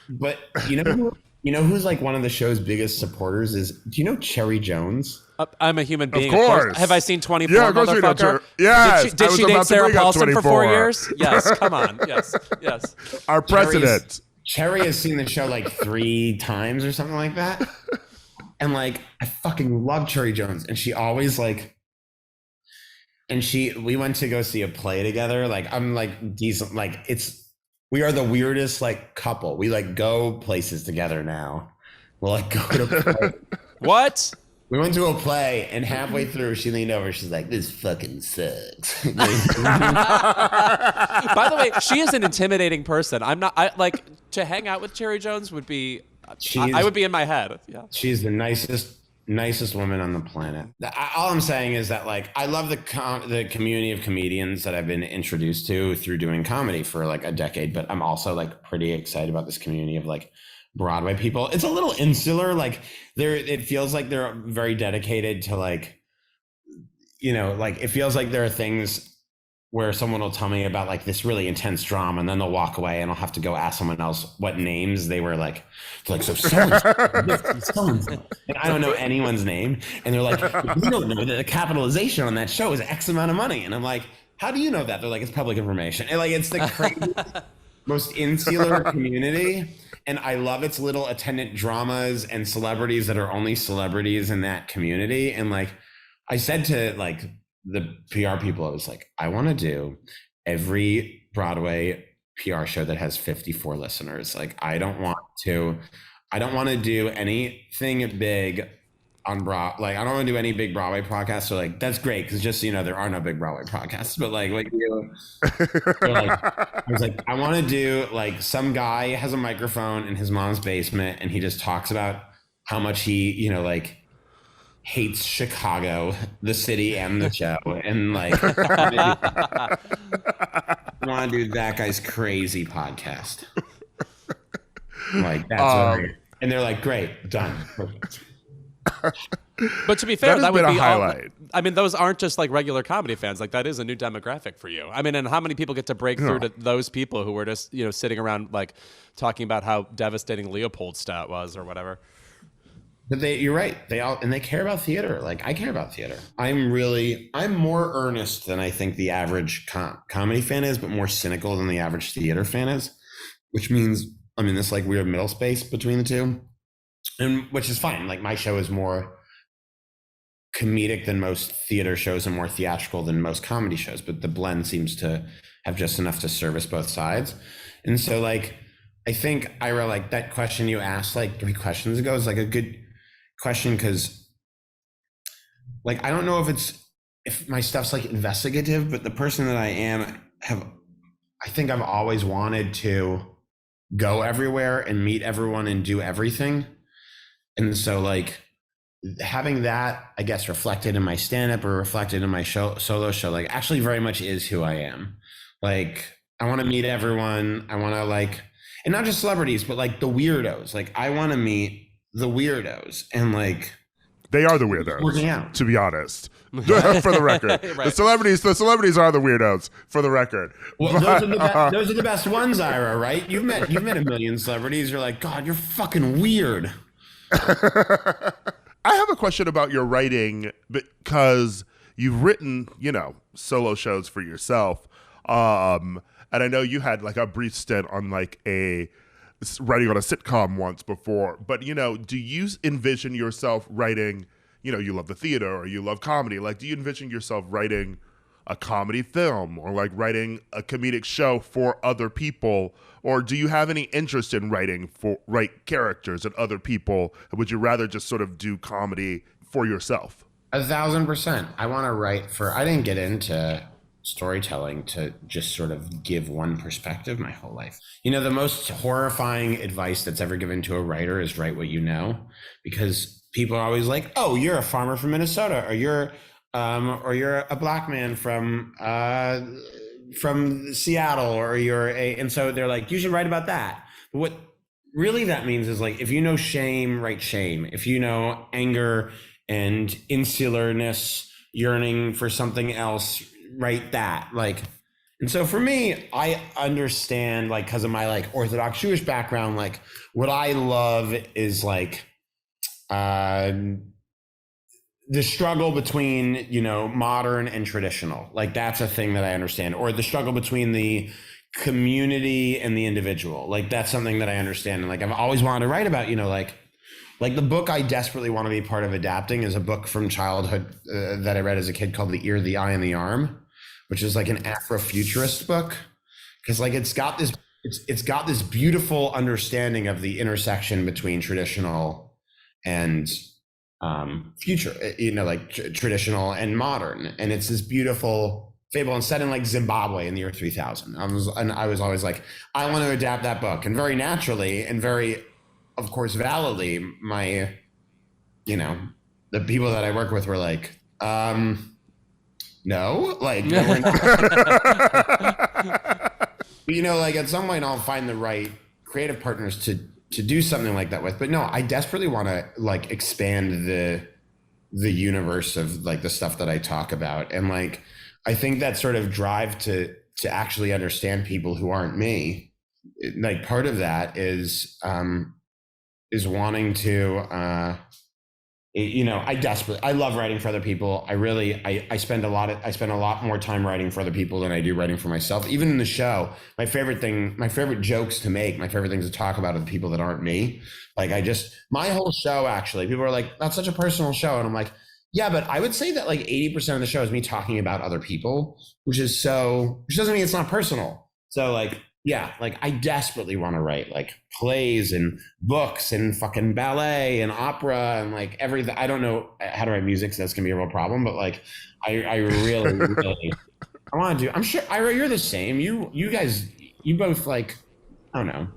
but you know who's like one of the show's biggest supporters is? Do you know Cherry Jones? I'm a human being. Of course. Have I seen 24, yeah, motherfucker? Yes. Did she date Sarah Paulson for 4 years? Yes, come on. Yes. Our president. Cherry has seen the show like 3 times or something like that. And like, I fucking love Cherry Jones. And she always like, we went to go see a play together. Like, I'm like decent, like we are the weirdest like couple. We like go places together now. We'll like go to play. What? We went to a play, and halfway through, she leaned over. She's like, "This fucking sucks." By the way, she is an intimidating person. I like to hang out with Cherry Jones would be. I would be in my head. Yeah. She's the nicest woman on the planet. All I'm saying is that like I love the community of comedians that I've been introduced to through doing comedy for like a decade. But I'm also like pretty excited about this community of like Broadway people. It's a little insular, like it feels like they're very dedicated to like, you know, like it feels like there are things where someone will tell me about like this really intense drama, and then they'll walk away and I'll have to go ask someone else what names they were like so so-and-so. And I don't know anyone's name, and they're like, "You don't know that the capitalization on that show is X amount of money." And I'm like, "How do you know that?" They're like, "It's public information." And like, it's the craziest, most insular community. And I love its little attendant dramas and celebrities that are only celebrities in that community. And like, I said to like the PR people, I was like, I want to do every Broadway PR show that has 54 listeners. Like, I don't want to do anything big on I don't want to do any big Broadway podcasts. So like, that's great. Cause just so you know, there are no big Broadway podcasts, but like I was like, I want to do like some guy has a microphone in his mom's basement and he just talks about how much he, you know, like hates Chicago, the city and the show. And like, I want to do that guy's crazy podcast. Like that's and they're like, great, done. Perfect. But to be fair, that would be a highlight. I mean, those aren't just like regular comedy fans. Like that is a new demographic for you. I mean, and how many people get to break through to those people who were just, you know, sitting around like talking about how devastating Leopoldstadt was or whatever. But you're right. They care about theater. Like I care about theater. I'm more earnest than I think the average comedy fan is, but more cynical than the average theater fan is, which means I'm in this like weird middle space between the two. And which is fine. Like my show is more comedic than most theater shows and more theatrical than most comedy shows, but the blend seems to have just enough to service both sides. And so like, I think Ira, like that question you asked like 3 questions ago is like a good question. Cause like, I don't know if my stuff's like investigative, but the person that I am I think I've always wanted to go everywhere and meet everyone and do everything. And so like having that, I guess, reflected in my stand-up or reflected in my solo show, like actually very much is who I am. Like, I want to meet everyone. I want to like, and not just celebrities, but like the weirdos. Like I want to meet the weirdos and like. They are the weirdos, working out. To be honest, for the record. Right. The celebrities are the weirdos, for the record. Well, those are the best ones, Ira, right? You've met a million celebrities. You're like, God, you're fucking weird. I have a question about your writing because you've written, you know, solo shows for yourself. And I know you had like a brief stint on like writing on a sitcom once before, but you know, do you envision yourself writing, you know, you love the theater or you love comedy. Like, do you envision yourself writing a comedy film or like writing a comedic show for other people? Or do you have any interest in write characters and other people? Would you rather just sort of do comedy for yourself? 1,000%. I want to write I didn't get into storytelling to just sort of give one perspective my whole life. You know, the most horrifying advice that's ever given to a writer is write what you know, because people are always like, oh, you're a farmer from Minnesota, or you're a black man from Seattle, or and so they're like, you should write about that. But what really that means is like, if you know shame, write shame. If you know anger and insularness, yearning for something else, write that. Like, and so for me, I understand, like, because of my like Orthodox Jewish background, like what I love is like the struggle between, you know, modern and traditional. Like that's a thing that I understand. Or the struggle between the community and the individual. Like that's something that I understand. And like I've always wanted to write about, you know, like the book I desperately want to be part of adapting is a book from childhood that I read as a kid called The Ear, the Eye, and the Arm, which is like an Afrofuturist book. Because like it's got this beautiful understanding of the intersection between traditional and future, you know, like traditional and modern. And it's this beautiful fable and set in like Zimbabwe in the year 3000. I was always like, I want to adapt that book. And very naturally and very, of course, validly, my, you know, the people that I work with were like, no, like, no, we're not. You know, like at some point I'll find the right creative partners to do something like that with. But no, I desperately want to like expand the universe of like the stuff that I talk about. And like, I think that sort of drive to actually understand people who aren't me, like part of that is wanting to, you know, I love writing for other people. I spend a lot more time writing for other people than I do writing for myself. Even in the show, my favorite jokes to make, my favorite things to talk about are the people that aren't me. Like my whole show, actually, people are like, that's such a personal show. And I'm like, yeah, but I would say that like 80% of the show is me talking about other people, which doesn't mean it's not personal. So like, yeah, like I desperately want to write like plays and books and fucking ballet and opera and like everything. I don't know how to write music, so that's gonna be a real problem. But like, I really, really, I want to do. I'm sure, Ira, you're the same. You guys, you both like, I don't know,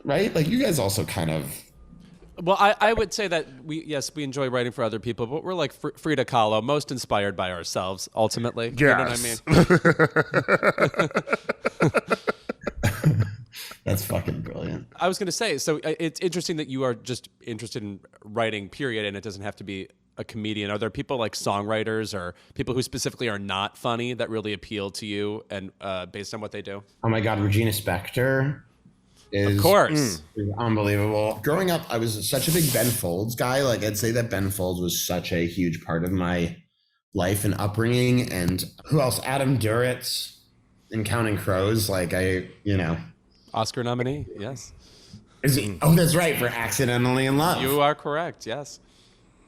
right? Like you guys also kind of. Well, I would say that we enjoy writing for other people, but we're like Frida Kahlo, most inspired by ourselves, ultimately. Yes. You know what I mean? That's fucking brilliant. I was going to say, so it's interesting that you are just interested in writing, period, and it doesn't have to be a comedian. Are there people like songwriters or people who specifically are not funny that really appeal to you and based on what they do? Oh my God, Regina Spektor. Of course. Is unbelievable. Growing up, I was such a big Ben Folds guy. Like I'd say that Ben Folds was such a huge part of my life and upbringing. And who else? Adam Duritz in Counting Crows. Like Oscar nominee. Yes. Is he? Oh, that's right. For Accidentally in Love. You are correct. Yes.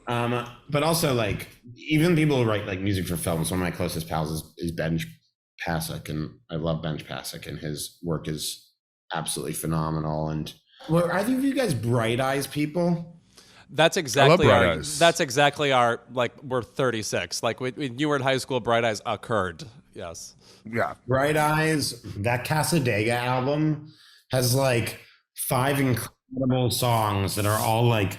But also like even people who write like music for films. One of my closest pals is Benj Pasek, and I love Benj Pasek, and his work is absolutely phenomenal. And were either of you guys Bright Eyes people? That's exactly our like we're 36. Like when you were in high school, Bright Eyes occurred. Yes. Yeah. Bright Eyes, that Casadega album has like 5 incredible songs that are all like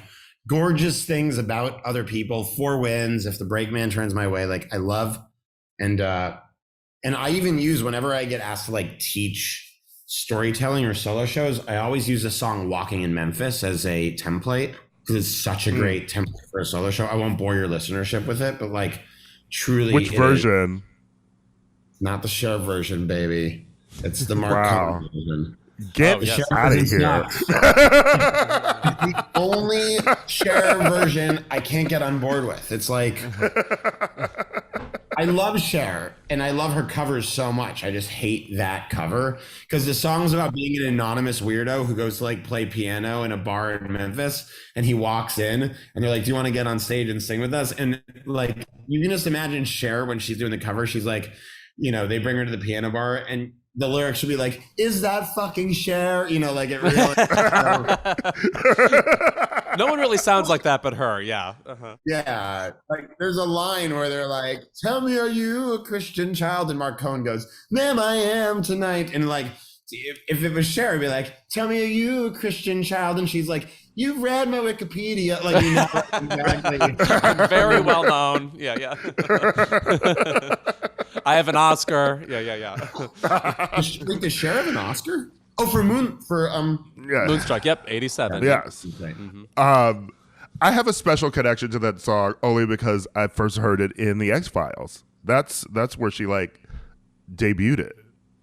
gorgeous things about other people. 4 Winds, If the Brakeman Turns My Way, like I love. And I even use, whenever I get asked to like teach storytelling or solo shows, I always use the song Walking in Memphis as a template because it's such a great template for a solo show. I won't bore your listenership with it, but like truly. Which version? Not the Cher version, baby. It's the Mark Cohen version. Get out of here. The only Cher version I can't get on board with. It's like, I love Cher and I love her covers so much. I just hate that cover because the song's about being an anonymous weirdo who goes to like play piano in a bar in Memphis, and he walks in and they're like, do you want to get on stage and sing with us? And like, you can just imagine Cher when she's doing the cover. She's like, you know, they bring her to the piano bar and the lyrics should be like, is that fucking Cher? You know, like it really. No one really sounds like that but her. Yeah. Uh-huh. Yeah. Like there's a line where they're like, tell me, are you a Christian child? And Mark Cohen goes, ma'am, I am tonight. And like, if it was Cher, it'd be like, tell me, are you a Christian child? And she's like, you've read my Wikipedia. Like, you know, exactly. Very well known. Yeah. I have an Oscar. Yeah. Does Cher have an Oscar? Oh, for Moonstruck. Yep, 87. Yes. Mm-hmm. I have a special connection to that song only because I first heard it in the X-Files. That's where she like debuted it.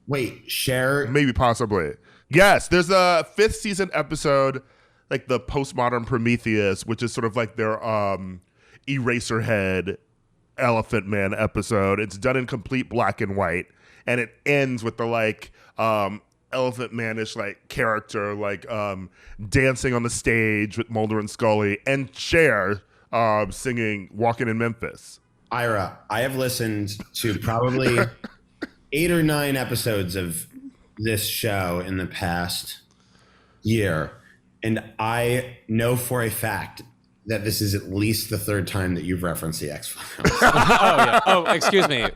Wait, Cher? Maybe possibly. Yes, there's a 5th season episode, like the Postmodern Prometheus, which is sort of like their Eraserhead Elephant Man episode. It's done in complete black and white. and it ends with the like Elephant Man-ish like character like dancing on the stage with Mulder and Scully and Cher singing "Walking in Memphis." Ira, I have listened to probably 8 or 9 episodes of this show in the past year, and I know for a fact that this is at least the 3rd time that you've referenced the X-Files. Oh, yeah. Oh, excuse me.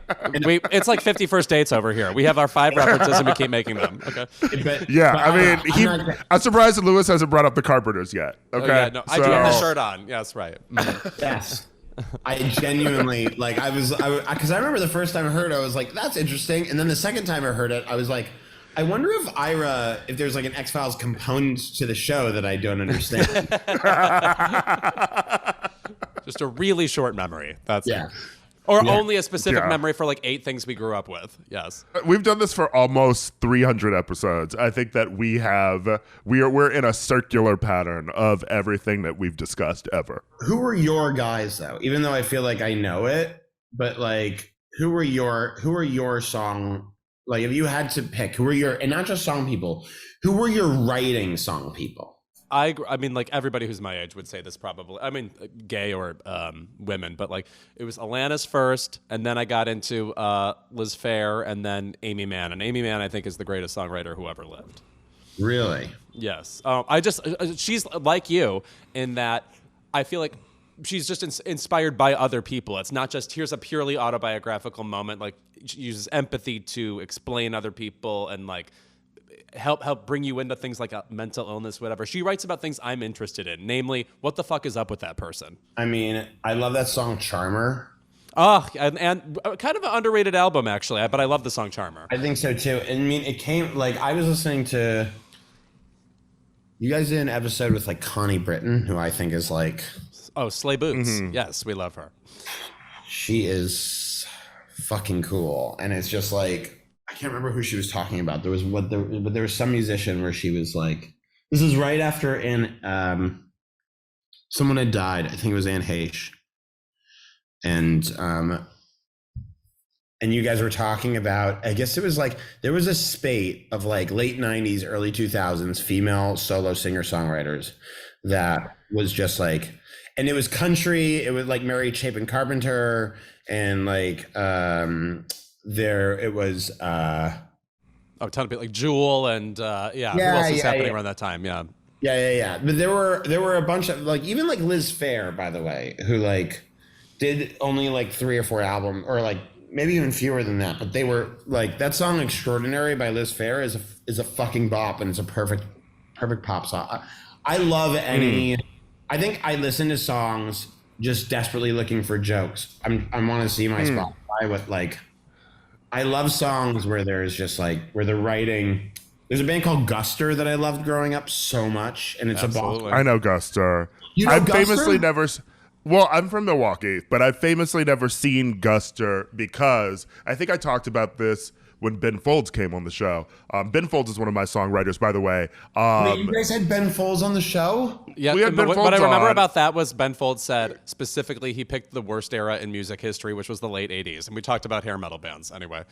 It's like 50 First Dates over here. We have our 5 references and we keep making them. Okay. I'm surprised that Louis hasn't brought up the Carpenters yet. Okay. Oh, yeah, no, I do have the shirt on. Yes, right. Yes. I genuinely, like, because I remember the first time I heard it, I was like, that's interesting. And then the second time I heard it, I was like, I wonder if there's like an X-Files component to the show that I don't understand. Just a really short memery. That's yeah. Or only a specific memory for like 8 things we grew up with. Yes. We've done this for almost 300 episodes. I think that we're in a circular pattern of everything that we've discussed ever. Who are your guys though? Even though I feel like I know it, but like who are your song, like if you had to pick, and not just song people, who were your writing song people? I mean, like everybody who's my age would say this probably. I mean, gay or women, but like it was Alanis first, and then I got into Liz Phair, and then Amy Mann. And Amy Mann, I think, is the greatest songwriter who ever lived. Really? Yes. She's like you in that I feel like she's just inspired by other people. It's not just here's a purely autobiographical moment. Like she uses empathy to explain other people and like help bring you into things like a mental illness, whatever. She writes about things I'm interested in, namely, what the fuck is up with that person? I mean, I love that song Charmer. Oh, and kind of an underrated album, actually, but I love the song Charmer. I think so, too. I mean, it came, like, I was listening to, you guys did an episode with, like, Connie Britton, who I think is, like... Oh, Slay Boots. Mm-hmm. Yes, we love her. She is fucking cool. And it's just, like... I can't remember who she was talking about. There was some musician where she was like, this is right after someone had died. I think it was Anne Heche. And you guys were talking about, I guess it was like, there was a spate of like late 90s, early 2000s female solo singer-songwriters that was just like, and it was country. It was like Mary Chapin Carpenter and like, it was a ton of people like Jewel and who else is happening around that time? Yeah. But there were a bunch of like even like Liz Phair, by the way, who like did only like 3 or 4 albums, or like maybe even fewer than that. But they were like that song "Extraordinary" by Liz Phair is a fucking bop, and it's a perfect pop song. I love any. I think I listen to songs just desperately looking for jokes. I want to see my Spotify with like. I love songs where there's just like where the writing. There's a band called Guster that I loved growing up so much, and it's Absolutely. I know Guster. You know I've Guster? famously never. Well, I'm from Milwaukee, but I've famously never seen Guster because I think I talked about this when Ben Folds came on the show. Ben Folds is one of my songwriters, by the way. Wait, you guys had Ben Folds on the show? Yeah, we had Ben what Folds I remember on. about that was Ben Folds said specifically he picked the worst era in music history, which was the late 80s. And we talked about hair metal bands anyway.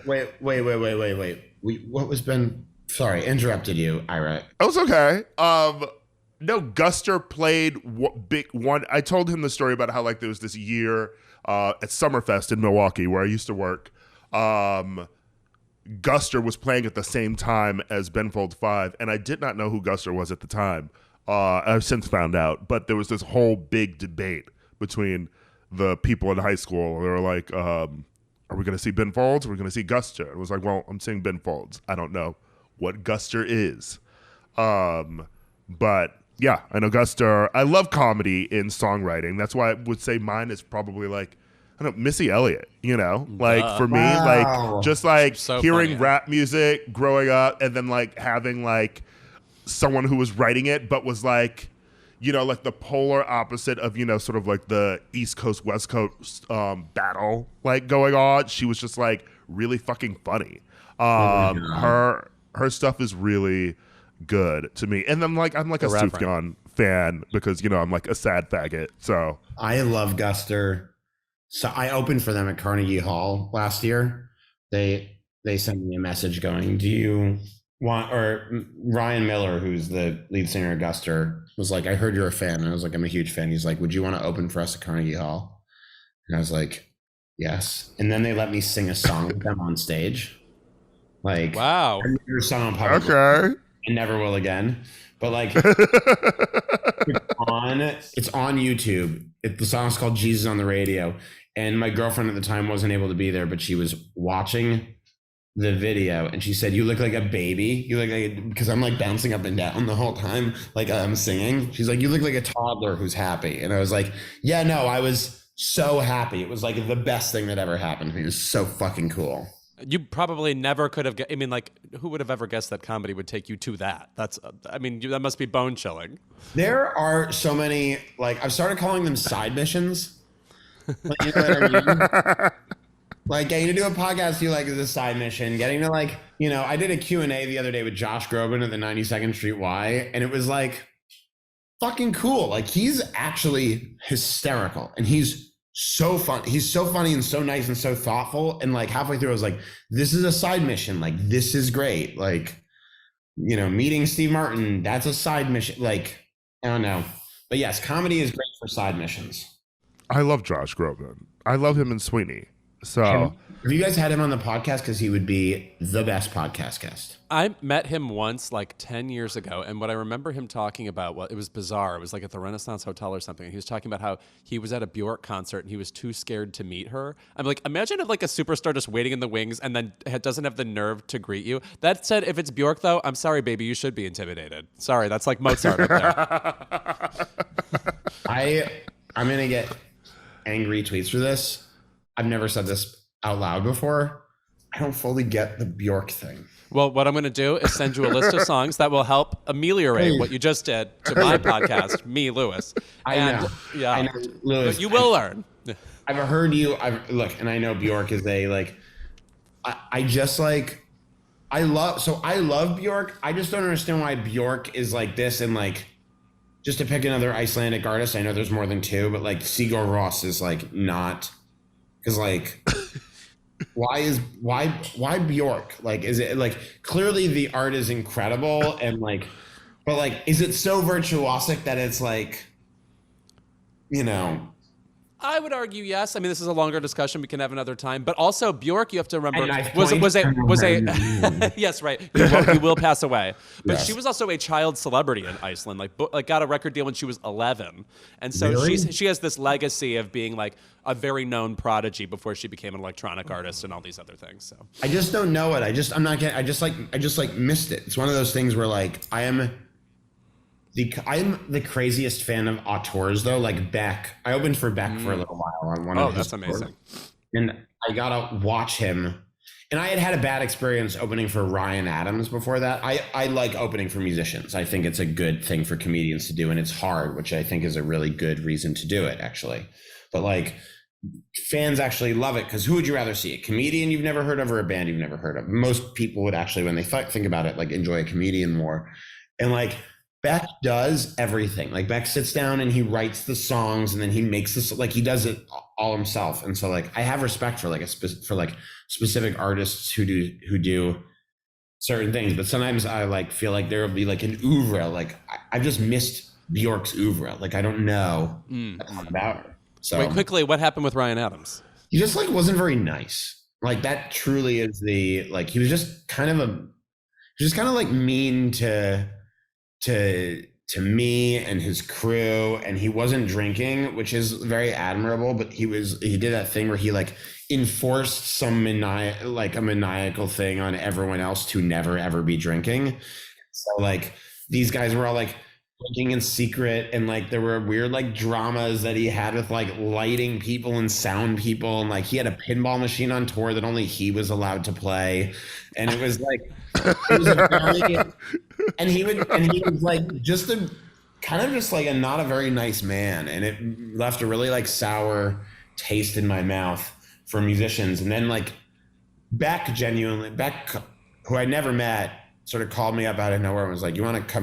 Wait. What was Ben? Sorry, interrupted you, Ira. It was okay. No, Guster played big one. I told him the story about how like there was this year at Summerfest in Milwaukee where I used to work. Guster was playing at the same time as Ben Folds 5, and I did not know who Guster was at the time. I've since found out, but there was this whole big debate between the people in high school. They were like, are we going to see Ben Folds or are we going to see Guster? It was like, well, I'm seeing Ben Folds. I don't know what Guster is. But yeah, I know Guster. I love comedy in songwriting. That's why I would say mine is probably like, I don't know, Missy Elliott, you know? Like for me, like just like so hearing funny. rap music growing up and then like having like someone who was writing it but was like, you know, like the polar opposite of, you know, sort of like the East Coast, West Coast battle like going on. She was just like really fucking funny. Her stuff is really good to me. And I'm like a Sufjan fan because, you know, I'm like a sad faggot. So I love Guster So I opened for them at Carnegie Hall last year. They sent me a message going, do you want, or Ryan Miller, who's the lead singer of Guster, was like, I heard you're a fan. And I was like, I'm a huge fan. He's like, would you want to open for us at Carnegie Hall? And I was like, yes. And then they let me sing a song with them on stage. Like, wow. I never sung on public. Okay. And never will again. But like, it's on YouTube. The song's called Jesus on the Radio. And my girlfriend at the time wasn't able to be there, but she was watching the video and she said, you look like a baby. You look like, because I'm like bouncing up and down the whole time, like I'm singing. She's like, you look like a toddler who's happy. And I was like, yeah, no, I was so happy. It was like the best thing that ever happened to me. It was so fucking cool. You probably never could have. I mean, like, who would have ever guessed that comedy would take you to that? That's. I mean, that must be bone chilling. There are so many. Like, I've started calling them side missions. Like, you know what I mean? Like, getting to do a podcast you like is a side mission. Getting to, like, you know, I did a Q&A the other day with Josh Groban at the 92nd Street Y, and it was like fucking cool. Like, he's actually hysterical, and he's so fun. He's so funny and so nice and so thoughtful. And like halfway through, I was like, this is a side mission. Like, this is great. Like, you know, meeting Steve Martin, that's a side mission. Like, I don't know. But yes, comedy is great for side missions. I love Josh Groban. I love him in Sweeney. So have you guys had him on the podcast? Because he would be the best podcast guest. I met him once, like 10 years ago, and what I remember him talking about, well, it was bizarre. It was like at the Renaissance Hotel or something. He was talking about how he was at a Bjork concert and he was too scared to meet her. I'm like, imagine if like a superstar just waiting in the wings and then doesn't have the nerve to greet you. That said, if it's Bjork though, I'm sorry, baby, you should be intimidated. Sorry, that's like Mozart up there. I'm gonna get angry tweets for this. I've never said this out loud before. I don't fully get the Bjork thing. Well, what I'm going to do is send you a list of songs that will help ameliorate what you just did to my podcast, me, Louis. I know. Yeah, I know, Louis. But you will learn. I've heard you. Look, and I know Bjork is a like. I just like. I love Bjork. I just don't understand why Bjork is like this and like. Just to pick another Icelandic artist, I know there's more than two, but like Sigur Rós is like not. Because like, why Bjork? Like, is it like clearly the art is incredible and like, but like, is it so virtuosic that it's like, you know? I would argue yes. I mean, this is a longer discussion we can have another time. But also, Bjork, you have to remember, was a yes, right. You will pass away. But yes. She was also a child celebrity in Iceland. Like got a record deal when she was 11, and so really? she has this legacy of being like a very known prodigy before she became an electronic artist and all these other things. So I just don't know it. I just missed it. It's one of those things where like I'm the craziest fan of auteurs though, like Beck. I opened for Beck for a little while on one of his that's amazing. And I gotta watch him. And I had a bad experience opening for Ryan Adams before that. I like opening for musicians. I think it's a good thing for comedians to do, and it's hard, which I think is a really good reason to do it, actually. But like fans actually love it because who would you rather see? A comedian you've never heard of or a band you've never heard of? Most people would actually, when they think about it, like enjoy a comedian more. And like Beck does everything. Like Beck sits down and he writes the songs and then he makes this, like he does it all himself. And so like I have respect for like specific artists who do certain things, but sometimes I like feel like there will be like an oeuvre. Like I've just missed Bjork's oeuvre. Like I don't know about her. So wait, quickly, what happened with Ryan Adams? He just like wasn't very nice. Like that truly is the like he was just kind of like mean to me and his crew, and he wasn't drinking, which is very admirable, but he did that thing where he like enforced some maniacal thing on everyone else to never ever be drinking. So like these guys were all like drinking in secret, and like there were weird like dramas that he had with like lighting people and sound people, and like he had a pinball machine on tour that only he was allowed to play, and it was like it was a very, and he was like just a kind of just like a not a very nice man, and it left a really like sour taste in my mouth for musicians. And then like Beck, who I never met, sort of called me up out of nowhere and was like, "You want to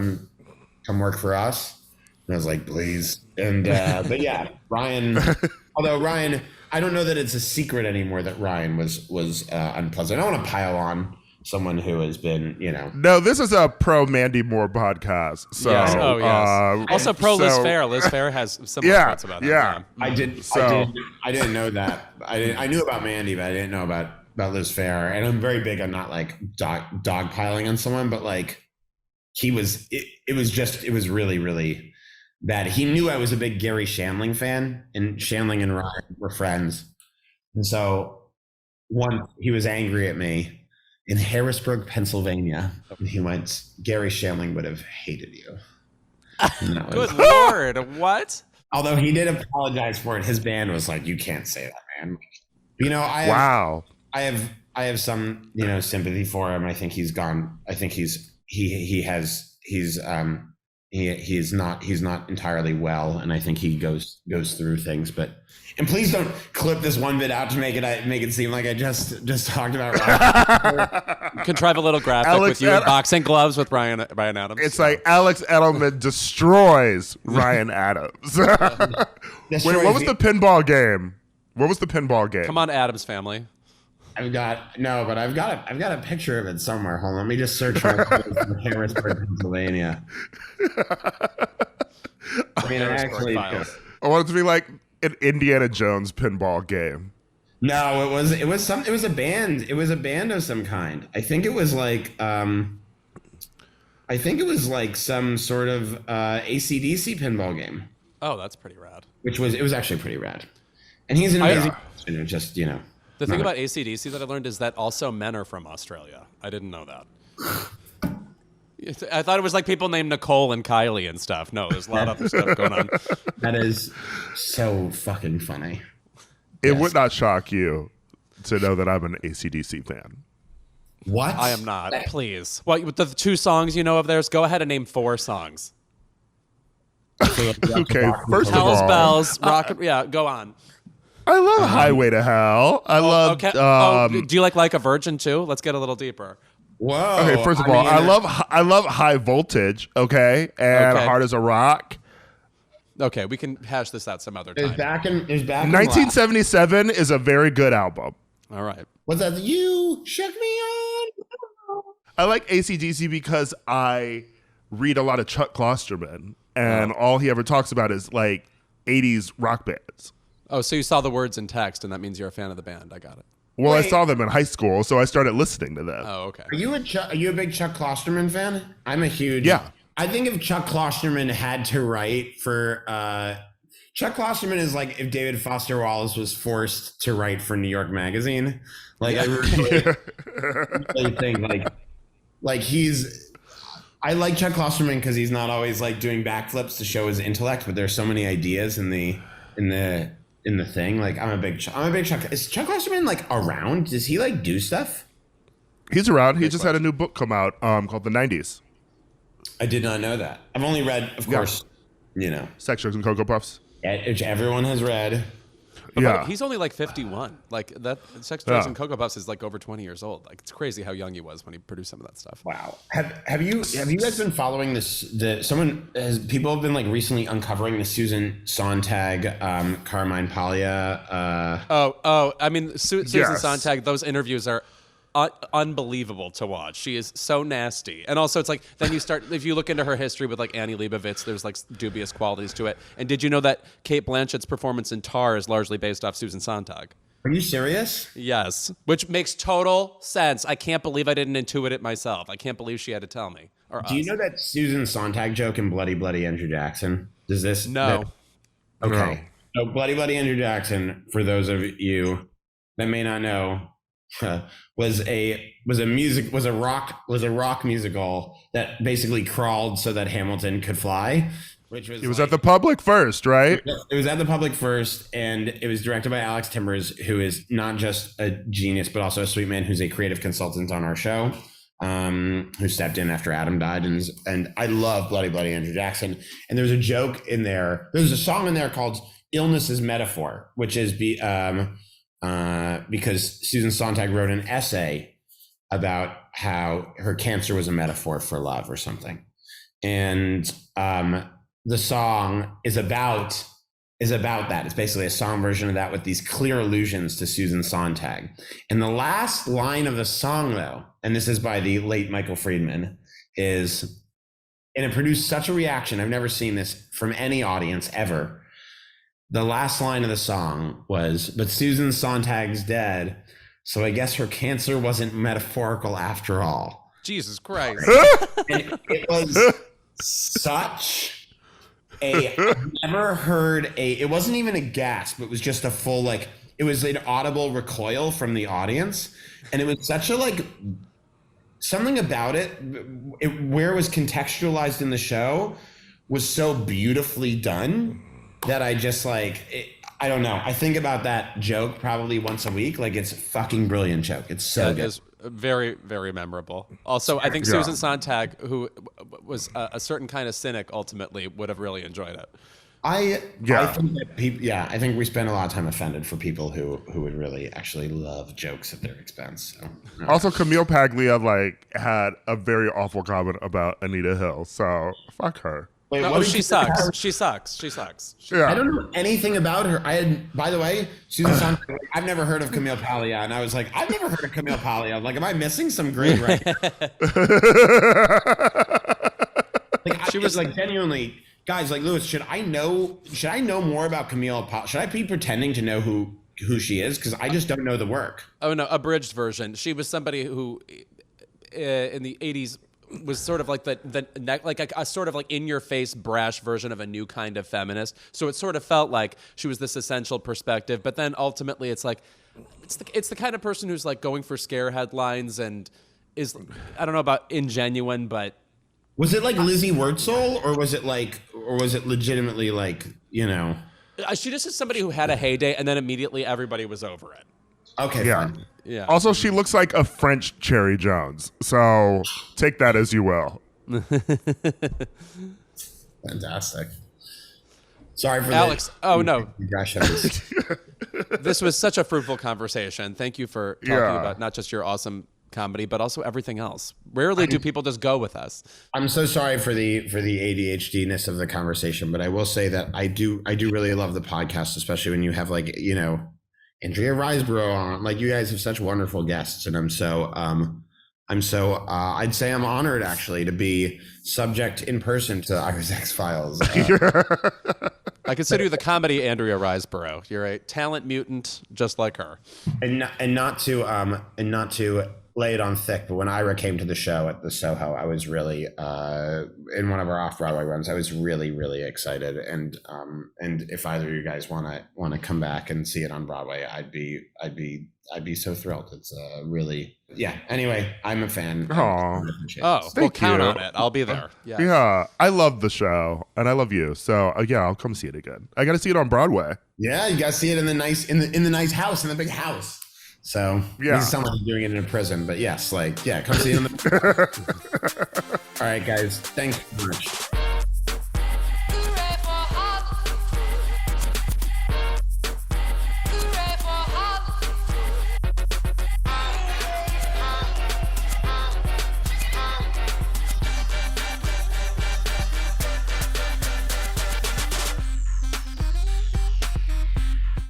come work for us?" And I was like, "Please." And but yeah, Ryan, I Although Ryan, I don't know that it's a secret anymore that Ryan was unpleasant. I don't want to pile on someone who has been, No, this is a pro Mandy Moore podcast. So, yes. Oh, yes. Also pro Liz Phair. Liz Phair has similar thoughts about that. Yeah, I didn't know that. I knew about Mandy, but I didn't know about Liz Phair. And I'm very big on not like dogpiling on someone, but like it was really, really bad. He knew I was a big Gary Shandling fan, and Shandling and Ryan were friends. And so once he was angry at me in Harrisburg, Pennsylvania. He went, Gary Shandling would have hated you. Good Lord, what? Although he did apologize for it. His band was like, you can't say that, man. I have some, sympathy for him. I think he's gone. I think he's not entirely well. And I think he goes through things, and please don't clip this one bit out to make it seem like I just talked about Ryan. Contrive a little graphic with you in boxing gloves with Ryan Adams. It's like Alex Edelman destroys Ryan Adams. Wait, what was the pinball game? Come on, Adams family. I've got a picture of it somewhere. Hold on, let me just search for Harrisburg, Pennsylvania. I mean, actually, I want it to be like an Indiana Jones pinball game. No, it was a band. It was a band of some kind. I think it was like some sort of AC/DC pinball game. Oh, that's pretty rad. It was actually pretty rad. And he's an amazing person. Just The thing about AC/DC that I learned is that also men are from Australia. I didn't know that. I thought it was like people named Nicole and Kylie and stuff. No, there's a lot of other stuff going on. That is so fucking funny. It would not shock you to know that I'm an AC/DC fan. What? I am not. Please. Well, with the 2 songs you know of theirs, go ahead and name 4 songs. Okay, first of all, Hell's Bells, Rocket. Yeah, go on. I love Highway to Hell. I love. Okay. Do you like a Virgin too? Let's get a little deeper. Whoa. Okay, first of all, I love High Voltage. Okay, and Hard as a Rock. Okay, we can hash this out some other time. 1977 is a very good album. All right. What's that? You shook me on. I like AC/DC because I read a lot of Chuck Klosterman, and all he ever talks about is like 80s rock bands. Oh, so you saw the words in text, and that means you're a fan of the band. I got it. Well, I saw them in high school, so I started listening to them. Oh, okay. Are you a big Chuck Klosterman fan? I'm a huge. Yeah. I think if Chuck Klosterman had to write for Chuck Klosterman is like if David Foster Wallace was forced to write for New York Magazine. Like I really think like he's. I like Chuck Klosterman because he's not always like doing backflips to show his intellect, but there's so many ideas in the thing. Like I'm a big Chuck. Is Chuck Klosterman like around? Does he like do stuff? He's around. He just had a new book come out called The 90s. I did not know that. I've only read, of course, Sex, Drugs, and Cocoa Puffs. Which everyone has read. Yeah. He's only like 51. Like that Sex, Drugs, and Cocoa Puffs is like over 20 years old. Like it's crazy how young he was when he produced some of that stuff. Wow. Have you guys been following this? People have been like recently uncovering the Susan Sontag, Carmine Paglia. I mean, Susan Sontag. Those interviews are unbelievable to watch. She is so nasty, and also it's like then you start if you look into her history with like Annie Leibovitz, there's like dubious qualities to it. And did you know that Cate Blanchett's performance in Tar is largely based off Susan Sontag? Are you serious? Yes, which makes total sense. I can't believe I didn't intuit it myself. I can't believe she had to tell me. Do you know that Susan Sontag joke in Bloody Bloody Andrew Jackson? Does this? No. Okay. No. So Bloody Bloody Andrew Jackson, for those of you that may not know, was a rock musical that basically crawled so that Hamilton could fly, which was it was at the Public first, right? It was at the Public first, and it was directed by Alex Timbers, who is not just a genius but also a sweet man who's a creative consultant on our show, who stepped in after Adam died, and I love Bloody Bloody Andrew Jackson. And there's a joke in there. There's a song in there called "Illness is Metaphor," which is because Susan Sontag wrote an essay about how her cancer was a metaphor for love or something. And the song is about is about that. It's basically a song version of that with these clear allusions to Susan Sontag. And the last line of the song, though, and this is by the late Michael Friedman, is, and it produced such a reaction. I've never seen this from any audience ever. The last line of the song was, "But Susan Sontag's dead, so I guess her cancer wasn't metaphorical after all." Jesus Christ. And it was such I've never heard it wasn't even a gasp. It was just a full, like, it was an audible recoil from the audience. And it was such a, like, something about where it was contextualized in the show was so beautifully done that I just, like, I don't know. I think about that joke probably once a week. Like, it's a fucking brilliant joke. It's so good. Is very, very memorable. Also, I think Susan Sontag, who was a certain kind of cynic, ultimately would have really enjoyed it. I think that I think we spend a lot of time offended for people who would really actually love jokes at their expense. So, no. Also, Camille Paglia had a very awful comment about Anita Hill, so fuck her. Wait, no, she sucks. She sucks. Yeah. I don't know anything about her. By the way, Susan Sontag, I've never heard of Camille Paglia, and I was like, I've never heard of Camille Paglia. Like, am I missing some great right now? She was like, genuinely, guys, like, Louis, should I know more about Camille Paglia? Should I be pretending to know who she is? Because I just don't know the work. Oh no, abridged version. She was somebody who, in the 80s, was sort of like a sort of like in your face brash version of a new kind of feminist. So it sort of felt like she was this essential perspective, but then ultimately it's like it's the kind of person who's like going for scare headlines and is, I don't know about ingenuine, but was it like Lizzie Wurtzel or was it legitimately like, you know? She just is somebody who had a heyday and then immediately everybody was over it. Okay, yeah. fine. Yeah. Also, she looks like a French Cherry Jones, so take that as you will. Fantastic. Sorry for Alex. Oh no. This. This was such a fruitful conversation. Thank you for talking about not just your awesome comedy, but also everything else. Rarely do people just go with us. I'm so sorry for the ADHD-ness of the conversation, but I will say that I do really love the podcast, especially when you have, like, you know, Andrea Riseborough on. Like, you guys have such wonderful guests, and I'd say I'm honored actually to be subject in person to Ira's X-Files. I consider you the comedy Andrea Riseborough. You're a talent mutant just like her. And not to lay it on thick, but when Ira came to the show at the Soho, I was really in one of our off-Broadway runs. I was really, really excited, and if either of you guys want to come back and see it on Broadway, I'd be so thrilled. It's really, yeah. Anyway, I'm a fan. We'll count on it. I'll be there. Yeah, I love the show and I love you, so I'll come see it again. I got to see it on Broadway. Yeah, you got to see it in the nice house, in the big house. So yeah, it sounds like I'm doing it in a prison, but yes, like, yeah, come see it in the. All right, guys, thanks so much.